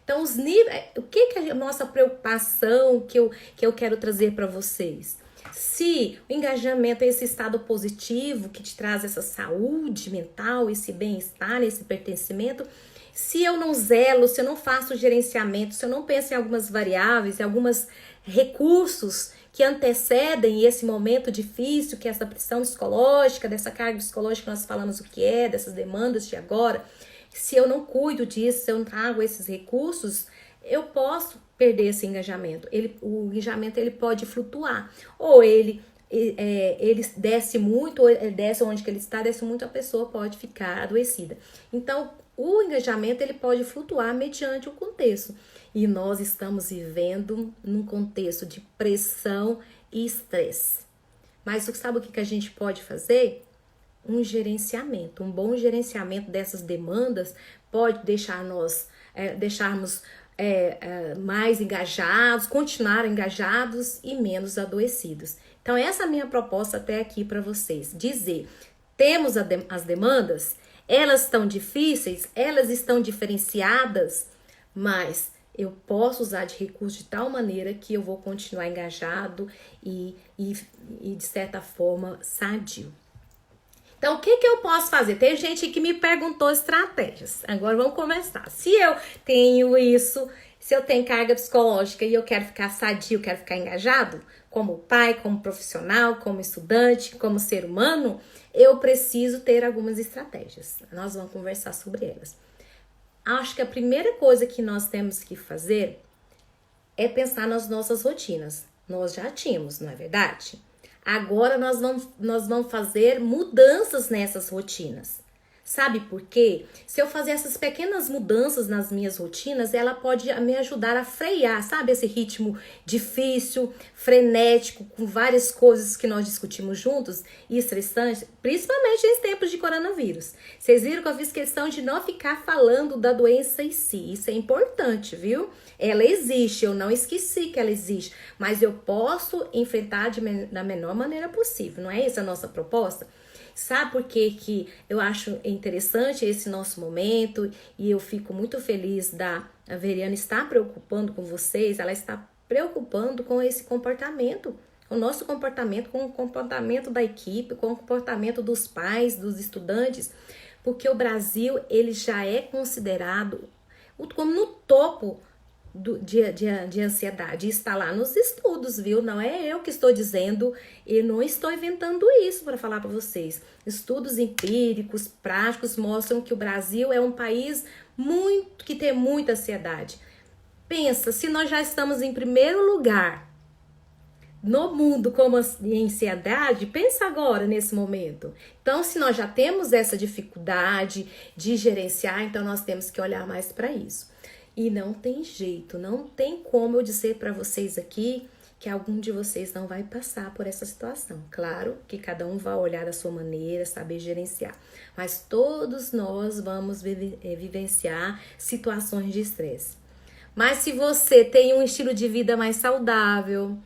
[SPEAKER 1] Então, os níveis, o que é a nossa preocupação que eu quero trazer para vocês? Se o engajamento é esse estado positivo que te traz essa saúde mental, esse bem-estar, esse pertencimento, se eu não zelo, se eu não faço gerenciamento, se eu não penso em algumas variáveis, em alguns recursos que antecedem esse momento difícil, que é essa pressão psicológica, dessa carga psicológica que nós falamos o que é, dessas demandas de agora, se eu não cuido disso, se eu não trago esses recursos, eu posso perder esse engajamento. O engajamento ele pode flutuar. Ou ele desce muito, ou ele desce onde que ele está, desce muito, a pessoa pode ficar adoecida. Então, o engajamento ele pode flutuar mediante o contexto. E nós estamos vivendo num contexto de pressão e estresse. Mas sabe o que a gente pode fazer? Um gerenciamento, um bom gerenciamento dessas demandas pode deixar nós deixarmos mais engajados, continuar engajados e menos adoecidos. Então, essa é a minha proposta até aqui para vocês. Dizer, temos as demandas, elas estão difíceis, elas estão diferenciadas, mas eu posso usar de recursos de tal maneira que eu vou continuar engajado e de certa forma, sadio. Então, o que eu posso fazer? Tem gente que me perguntou estratégias. Agora vamos começar. Se eu tenho isso, se eu tenho carga psicológica e eu quero ficar sadio, quero ficar engajado, como pai, como profissional, como estudante, como ser humano, eu preciso ter algumas estratégias. Nós vamos conversar sobre elas. Acho que a primeira coisa que nós temos que fazer é pensar nas nossas rotinas. Nós já tínhamos, não é verdade? Agora nós vamos fazer mudanças nessas rotinas. Sabe por quê? Se eu fazer essas pequenas mudanças nas minhas rotinas, ela pode me ajudar a frear, sabe? Esse ritmo difícil, frenético, com várias coisas que nós discutimos juntos e estressantes, principalmente em tempos de coronavírus. Vocês viram que eu fiz questão de não ficar falando da doença em si. Isso é importante, viu? Ela existe, eu não esqueci que ela existe, mas eu posso enfrentar da menor maneira possível. Não é essa a nossa proposta? Sabe por que eu acho interessante esse nosso momento e eu fico muito feliz da Veriana estar preocupando com vocês, ela está preocupando com esse comportamento, o nosso comportamento, com o comportamento da equipe, com o comportamento dos pais, dos estudantes, porque o Brasil ele já é considerado como no topo de ansiedade, está lá nos estudos, viu? Não é eu que estou dizendo, eu não estou inventando isso para falar para vocês. Estudos empíricos, práticos mostram que o Brasil é um país que tem muita ansiedade. Pensa, se nós já estamos em primeiro lugar no mundo como em ansiedade, pensa agora nesse momento. Então, se nós já temos essa dificuldade de gerenciar, então nós temos que olhar mais para isso. E não tem jeito, não tem como eu dizer para vocês aqui que algum de vocês não vai passar por essa situação. Claro que cada um vai olhar da sua maneira, saber gerenciar. Mas todos nós vamos vivenciar situações de estresse. Mas se você tem um estilo de vida mais saudável,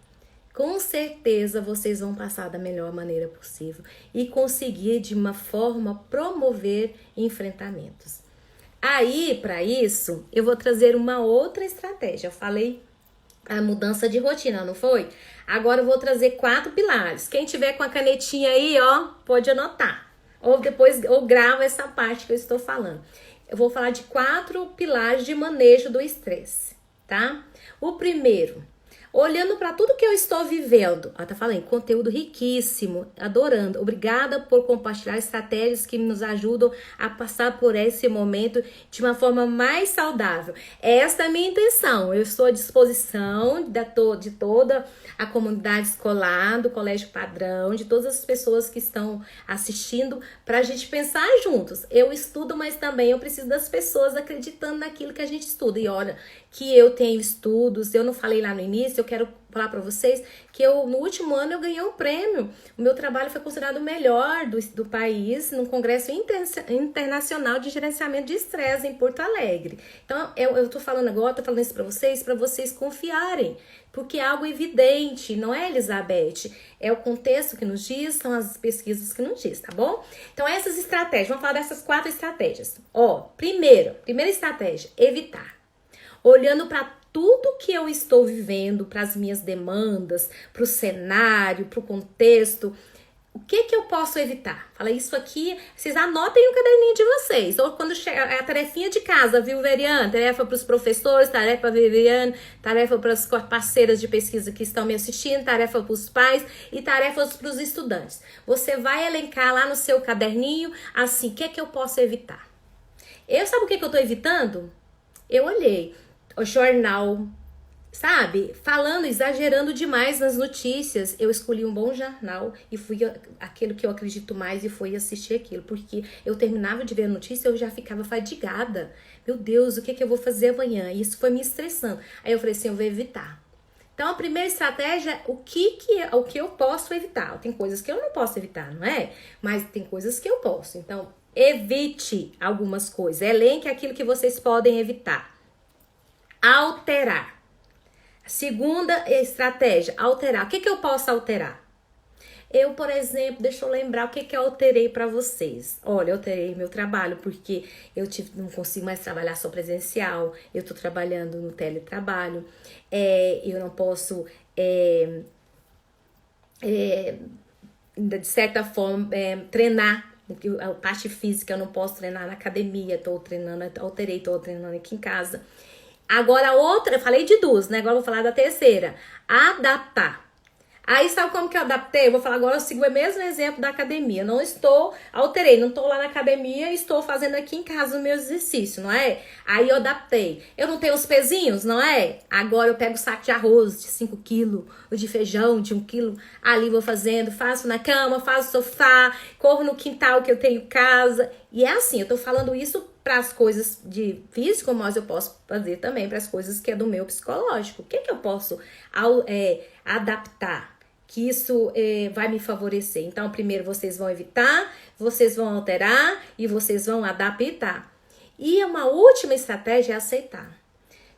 [SPEAKER 1] com certeza vocês vão passar da melhor maneira possível e conseguir de uma forma promover enfrentamentos. Aí, para isso, eu vou trazer uma outra estratégia. Eu falei a mudança de rotina, não foi? Agora eu vou trazer 4 pilares. Quem tiver com a canetinha aí, ó, pode anotar. Ou depois, ou grava essa parte que eu estou falando. Eu vou falar de 4 pilares de manejo do estresse, tá? O primeiro, olhando para tudo que eu estou vivendo. Ela tá falando, conteúdo riquíssimo, adorando. Obrigada por compartilhar estratégias que nos ajudam a passar por esse momento de uma forma mais saudável. Esta é a minha intenção. Eu estou à disposição de toda a comunidade escolar, do Colégio Padrão, de todas as pessoas que estão assistindo, para a gente pensar juntos. Eu estudo, mas também eu preciso das pessoas acreditando naquilo que a gente estuda. E olha, que eu tenho estudos, eu não falei lá no início, eu quero falar para vocês que no último ano eu ganhei um prêmio. O meu trabalho foi considerado o melhor do país num congresso internacional de gerenciamento de estresse em Porto Alegre. Então, eu tô falando agora, tô falando isso para vocês confiarem, porque é algo evidente, não é, Elizabeth? É o contexto que nos diz, são as pesquisas que nos diz, tá bom? Então, essas estratégias, vamos falar dessas 4 estratégias. Ó, primeira estratégia, evitar. Olhando para tudo que eu estou vivendo, para as minhas demandas, para o cenário, para o contexto, o que eu posso evitar? Fala isso aqui, vocês anotem no caderninho de vocês. Ou quando chega a tarefinha de casa, viu, Veriane? Tarefa para os professores, tarefa para a Veriane, tarefa para as parceiras de pesquisa que estão me assistindo, tarefa para os pais e tarefas para os estudantes. Você vai elencar lá no seu caderninho, assim, o que eu posso evitar? Sabe o que eu estou evitando? Eu olhei o jornal, sabe? Falando, exagerando demais nas notícias. Eu escolhi um bom jornal e fui aquilo que eu acredito mais e fui assistir aquilo. Porque eu terminava de ver a notícia e eu já ficava fadigada. Meu Deus, o que eu vou fazer amanhã? E isso foi me estressando. Aí eu falei assim, eu vou evitar. Então, a primeira estratégia é o que eu posso evitar. Tem coisas que eu não posso evitar, não é? Mas tem coisas que eu posso. Então, evite algumas coisas. Elenque aquilo que vocês podem evitar. Alterar. Segunda estratégia, alterar. O que eu posso alterar? Eu, por exemplo, deixa eu lembrar o que eu alterei para vocês. Olha, eu alterei meu trabalho porque não consigo mais trabalhar só presencial. Eu tô trabalhando no teletrabalho. Eu não posso, de certa forma, treinar. A parte física eu não posso treinar na academia. Tô treinando aqui em casa. Agora outra, eu falei de 2, né? Agora eu vou falar da terceira. Adaptar. Aí sabe como que eu adaptei? Eu vou falar agora, eu sigo o mesmo exemplo da academia. Não alterei, não estou lá na academia, estou fazendo aqui em casa o meu exercício, não é? Aí eu adaptei. Eu não tenho os pezinhos, não é? Agora eu pego o saco de arroz de 5 quilos, ou de feijão de 1 quilo, ali vou fazendo, faço na cama, faço no sofá, corro no quintal que eu tenho em casa. E é assim, eu tô falando isso para as coisas de físico, mas eu posso fazer também para as coisas que é do meu psicológico. O que eu posso adaptar? Que isso vai me favorecer. Então, primeiro vocês vão evitar, vocês vão alterar e vocês vão adaptar. E uma última estratégia é aceitar.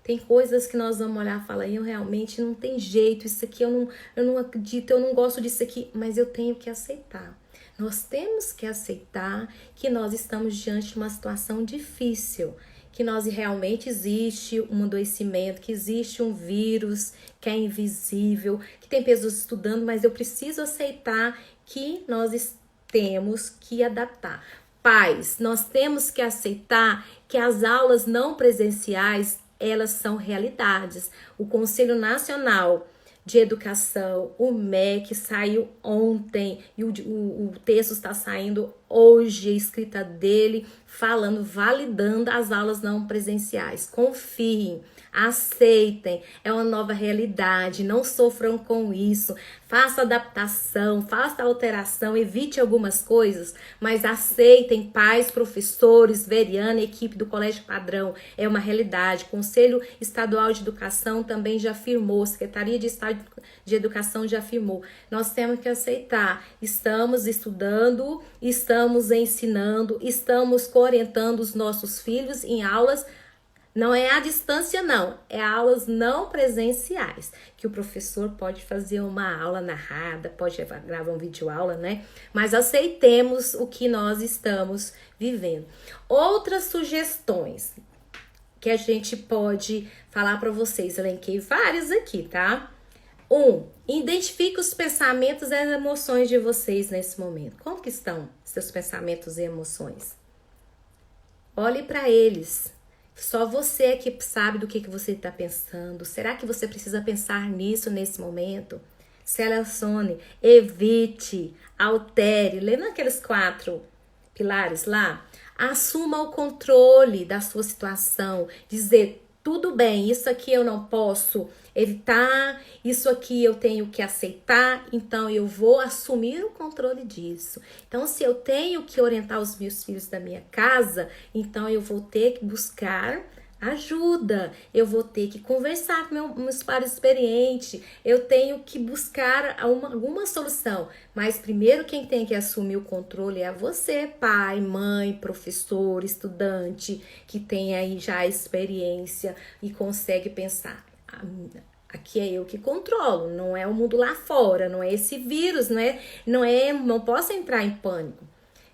[SPEAKER 1] Tem coisas que nós vamos olhar e falar, eu realmente não tem jeito, isso aqui eu não acredito, eu não gosto disso aqui, mas eu tenho que aceitar. Nós temos que aceitar que nós estamos diante de uma situação difícil, que realmente existe um adoecimento, que existe um vírus que é invisível, que tem pessoas estudando, mas eu preciso aceitar que nós temos que adaptar. Pais, nós temos que aceitar que as aulas não presenciais, elas são realidades. O Conselho Nacional de Educação, o MEC, saiu ontem e o texto está saindo hoje, a escrita dele, validando as aulas não presenciais. Confiem, aceitem, é uma nova realidade, não sofram com isso, faça adaptação, faça alteração, evite algumas coisas, mas aceitem, pais, professores, Veriane, equipe do Colégio Padrão, é uma realidade. Conselho Estadual de Educação também já afirmou, Secretaria de Estado de Educação já afirmou, nós temos que aceitar, estamos estudando, estamos ensinando, estamos orientando os nossos filhos em aulas Não é à distância, não. É aulas não presenciais. Que o professor pode fazer uma aula narrada, pode gravar um vídeo aula, né? Mas aceitemos o que nós estamos vivendo. Outras sugestões que a gente pode falar para vocês. Elenquei várias aqui, tá? 1. Identifique os pensamentos e as emoções de vocês nesse momento. Como que estão seus pensamentos e emoções? Olhe para eles. Só você é que sabe do que você está pensando. Será que você precisa pensar nisso nesse momento? Selecione, evite, altere. Lembra aqueles 4 pilares lá? Assuma o controle da sua situação. Dizer, tudo bem, isso aqui eu não posso evitar, isso aqui eu tenho que aceitar, então eu vou assumir o controle disso. Então, se eu tenho que orientar os meus filhos da minha casa, então eu vou ter que buscar ajuda, eu vou ter que conversar com meus pares experientes, eu tenho que buscar alguma solução. Mas primeiro quem tem que assumir o controle é você, pai, mãe, professor, estudante, que tem aí já a experiência e consegue pensar. Aqui é eu que controlo, não é o mundo lá fora, não é esse vírus, não posso entrar em pânico.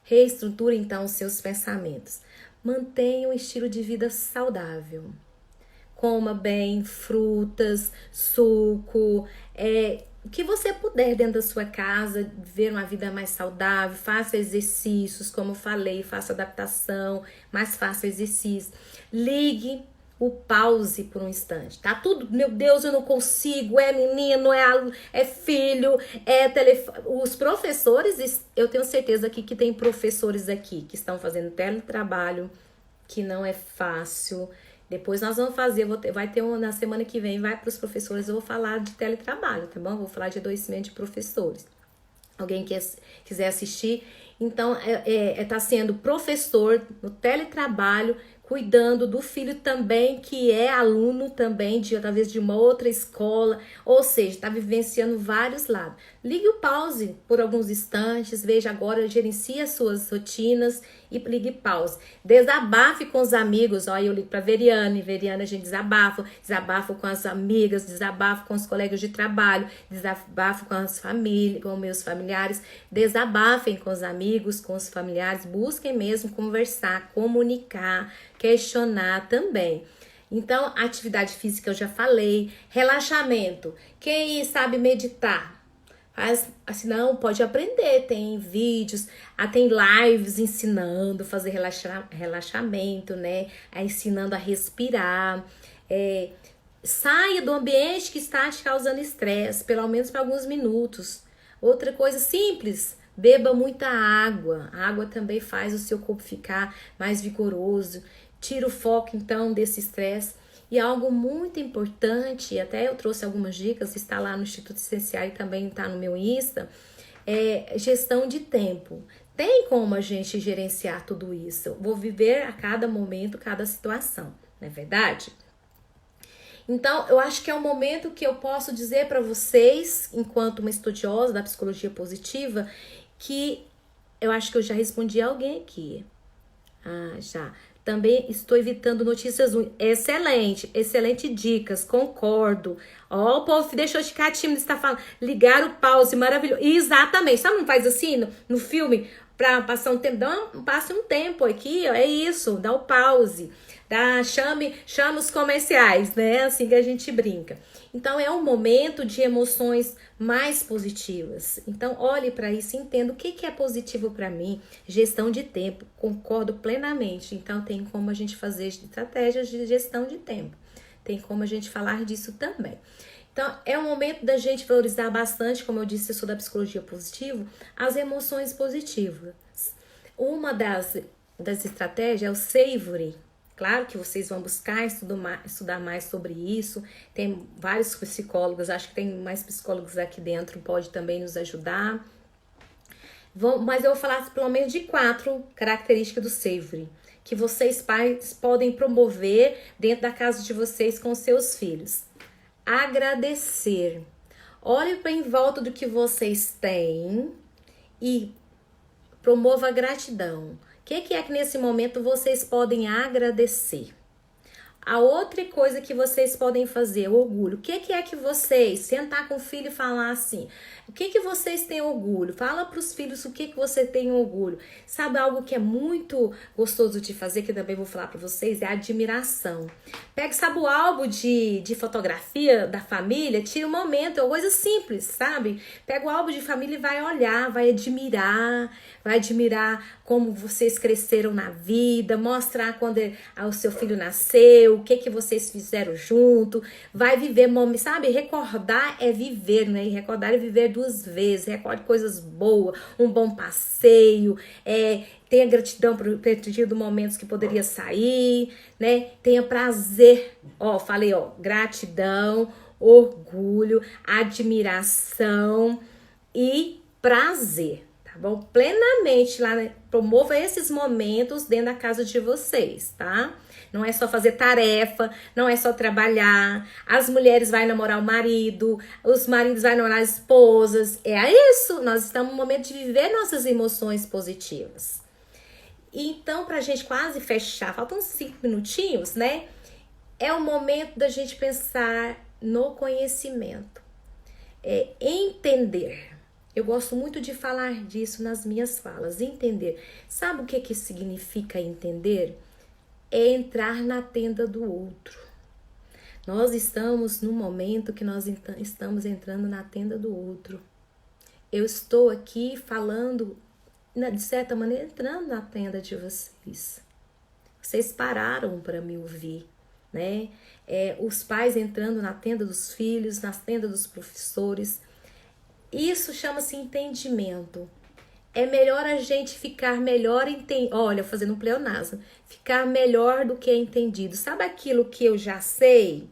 [SPEAKER 1] Reestruture então os seus pensamentos. Mantenha um estilo de vida saudável. Coma bem frutas, suco, o que você puder dentro da sua casa, ver uma vida mais saudável, faça exercícios, como eu falei, faça adaptação, mas faça exercício. Ligue o pause por um instante. Tá tudo, meu Deus, eu não consigo, é menino, é filho, é telefone. Os professores, eu tenho certeza aqui que tem professores aqui que estão fazendo teletrabalho, que não é fácil. Depois nós vamos fazer, vai ter na semana que vem, vai para os professores, eu vou falar de teletrabalho, tá bom? Vou falar de adoecimento de professores. Alguém quiser assistir, então tá sendo professor no teletrabalho, cuidando do filho também, que é aluno também, talvez de uma outra escola, ou seja, está vivenciando vários lados. Ligue o pause por alguns instantes, veja agora, gerencie as suas rotinas e ligue pause. Desabafe com os amigos, eu ligo para Veriane, a gente desabafo com as amigas, desabafo com os colegas de trabalho, desabafo com as famílias, com meus familiares, desabafem com os amigos, com os familiares, busquem mesmo conversar, comunicar, questionar também. Então, atividade física eu já falei, relaxamento. Quem sabe meditar? Assim, não, pode aprender, tem vídeos, tem lives ensinando a fazer relaxamento, né? Ensinando a respirar. Saia do ambiente que está te causando estresse, pelo menos por alguns minutos. Outra coisa simples, beba muita água. A água também faz o seu corpo ficar mais vigoroso. Tira o foco, então, desse estresse. E algo muito importante, até eu trouxe algumas dicas, está lá no Instituto Essencial e também está no meu Insta, gestão de tempo. Tem como a gente gerenciar tudo isso? Vou viver a cada momento, cada situação, não é verdade? Então, eu acho que é um momento que eu posso dizer para vocês, enquanto uma estudiosa da psicologia positiva, que eu acho que eu já respondi a alguém aqui. Já. Também estou evitando notícias ruins. Excelente dicas, concordo. O povo deixou de ficar tímido, está falando. Ligar o pause, maravilhoso. Exatamente. Sabe, não faz assim no filme? Para passar um tempo, passe um tempo aqui, é isso, dá o pause. Chame os comerciais, né? Assim que a gente brinca. Então, é um momento de emoções mais positivas. Então, olhe para isso e entenda o que é positivo para mim. Gestão de tempo, concordo plenamente. Então, tem como a gente fazer estratégias de gestão de tempo. Tem como a gente falar disso também. Então, é um momento da gente valorizar bastante, como eu disse, eu sou da psicologia positiva, as emoções positivas. Uma das estratégias é o Savory. Claro que vocês vão buscar estudar mais sobre isso. Tem vários psicólogos, acho que tem mais psicólogos aqui dentro, pode também nos ajudar. Mas eu vou falar pelo menos de 4 características do Savory, que vocês pais podem promover dentro da casa de vocês com seus filhos. Agradecer. Olhe para em volta do que vocês têm e promova a gratidão. O que é que nesse momento vocês podem agradecer? A outra coisa que vocês podem fazer, o orgulho. O que é que vocês, sentar com o filho e falar assim, o que vocês têm orgulho? Fala para os filhos o que você tem orgulho. Sabe algo que é muito gostoso de fazer, que eu também vou falar para vocês, é a admiração. Pega, sabe, o álbum de fotografia da família, tira um momento, é uma coisa simples, sabe? Pega o álbum de família e vai olhar, vai admirar como vocês cresceram na vida, mostrar quando o seu filho nasceu, o que vocês fizeram junto, vai viver momentos, sabe? Recordar é viver, né? E recordar é viver duas vezes, recorde coisas boas, um bom passeio, tenha gratidão por ter tido momentos que poderia sair, né? Tenha prazer, falei, gratidão, orgulho, admiração e prazer. Tá bom? Plenamente lá, né? Promova esses momentos dentro da casa de vocês, tá? Não é só fazer tarefa, não é só trabalhar. As mulheres vão namorar o marido, os maridos vão namorar as esposas. É isso, nós estamos no momento de viver nossas emoções positivas. Então, pra gente quase fechar, faltam 5 minutinhos, né? É o momento da gente pensar no conhecimento. Entender. Eu gosto muito de falar disso nas minhas falas. Entender. Sabe o que significa entender? É entrar na tenda do outro. Nós estamos no momento que nós estamos entrando na tenda do outro. Eu estou aqui falando, de certa maneira, entrando na tenda de vocês. Vocês pararam para me ouvir, né? Os pais entrando na tenda dos filhos, na tenda dos professores. Isso chama-se entendimento. É melhor a gente ficar melhor fazendo um pleonasmo, ficar melhor do que entendido. Sabe aquilo que eu já sei?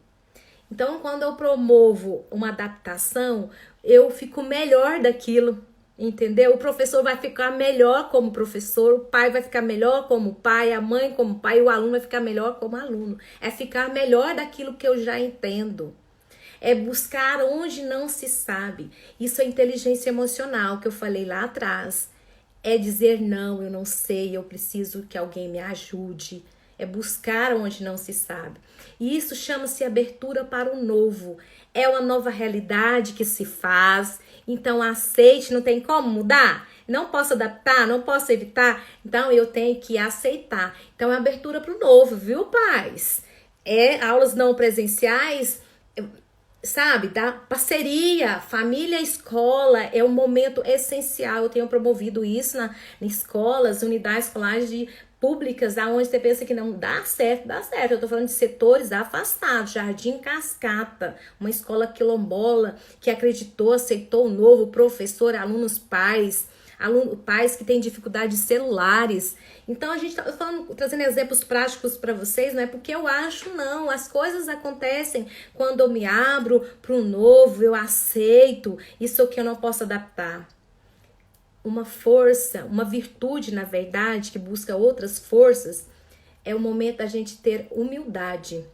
[SPEAKER 1] Então, quando eu promovo uma adaptação, eu fico melhor daquilo, entendeu? O professor vai ficar melhor como professor, o pai vai ficar melhor como pai, a mãe como pai, o aluno vai ficar melhor como aluno. É ficar melhor daquilo que eu já entendo. É buscar onde não se sabe. Isso é inteligência emocional que eu falei lá atrás. É dizer não, eu não sei, eu preciso que alguém me ajude. É buscar onde não se sabe. E isso chama-se abertura para o novo. É uma nova realidade que se faz. Então aceite, não tem como mudar. Não posso adaptar, não posso evitar. Então eu tenho que aceitar. Então é abertura para o novo, viu, pais? Aulas não presenciais, sabe, da parceria, família, escola, é um momento essencial. Eu tenho promovido isso na escolas, unidades escolares públicas, aonde você pensa que não dá certo, dá certo. Eu tô falando de setores afastados, Jardim Cascata, uma escola quilombola que acreditou, aceitou o novo, professor, alunos, pais que têm dificuldades celulares. Então a gente tá trazendo exemplos práticos para vocês, não é porque eu acho, não. As coisas acontecem quando eu me abro para o novo, eu aceito isso que eu não posso adaptar. Uma força, uma virtude, na verdade, que busca outras forças, é o momento da gente ter humildade.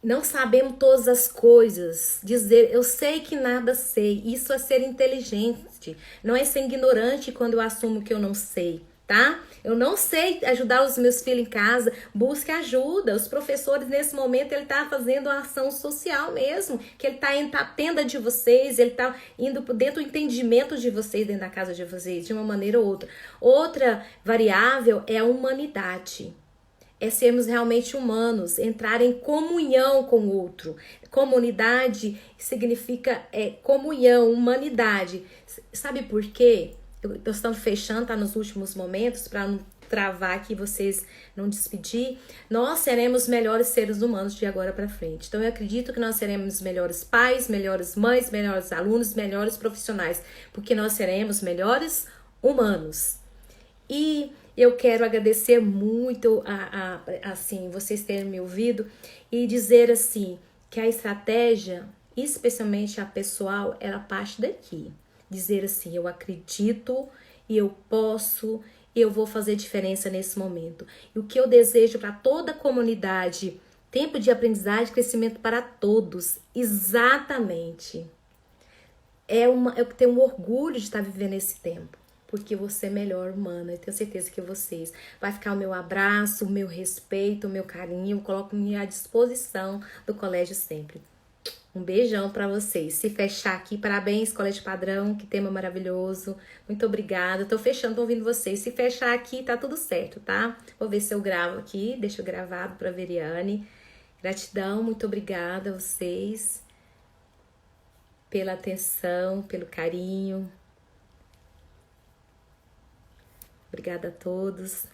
[SPEAKER 1] Não sabemos todas as coisas, dizer eu sei que nada sei, isso é ser inteligente, não é ser ignorante quando eu assumo que eu não sei, tá? Eu não sei ajudar os meus filhos em casa, busque ajuda. Os professores nesse momento ele tá fazendo uma ação social mesmo, que ele tá indo pra tenda de vocês, ele tá indo dentro do entendimento de vocês, dentro da casa de vocês, de uma maneira ou outra. Outra variável é a humanidade. É sermos realmente humanos, entrar em comunhão com o outro. Comunidade significa comunhão, humanidade. Sabe por quê? Nós estamos fechando, tá nos últimos momentos, para não travar aqui, vocês não despedir. Nós seremos melhores seres humanos de agora para frente. Então eu acredito que nós seremos melhores pais, melhores mães, melhores alunos, melhores profissionais, porque nós seremos melhores humanos. E eu quero agradecer muito assim, vocês terem me ouvido e dizer assim, que a estratégia, especialmente a pessoal, ela parte daqui. Dizer assim, eu acredito e eu posso e eu vou fazer diferença nesse momento. E o que eu desejo para toda a comunidade, tempo de aprendizagem e crescimento para todos, exatamente. Eu tenho um orgulho de estar vivendo esse tempo. porque você é melhor humana. Eu tenho certeza que vocês. Vai ficar o meu abraço, o meu respeito, o meu carinho. Eu coloco-me à disposição do colégio sempre. Um beijão pra vocês. Se fechar aqui, parabéns, Colégio Padrão, que tema maravilhoso. Muito obrigada. Tô fechando, tô ouvindo vocês. Se fechar aqui, tá tudo certo, tá? Vou ver se eu gravo aqui, deixo gravado pra Veriane. Gratidão, muito obrigada a vocês pela atenção, pelo carinho. Obrigada a todos.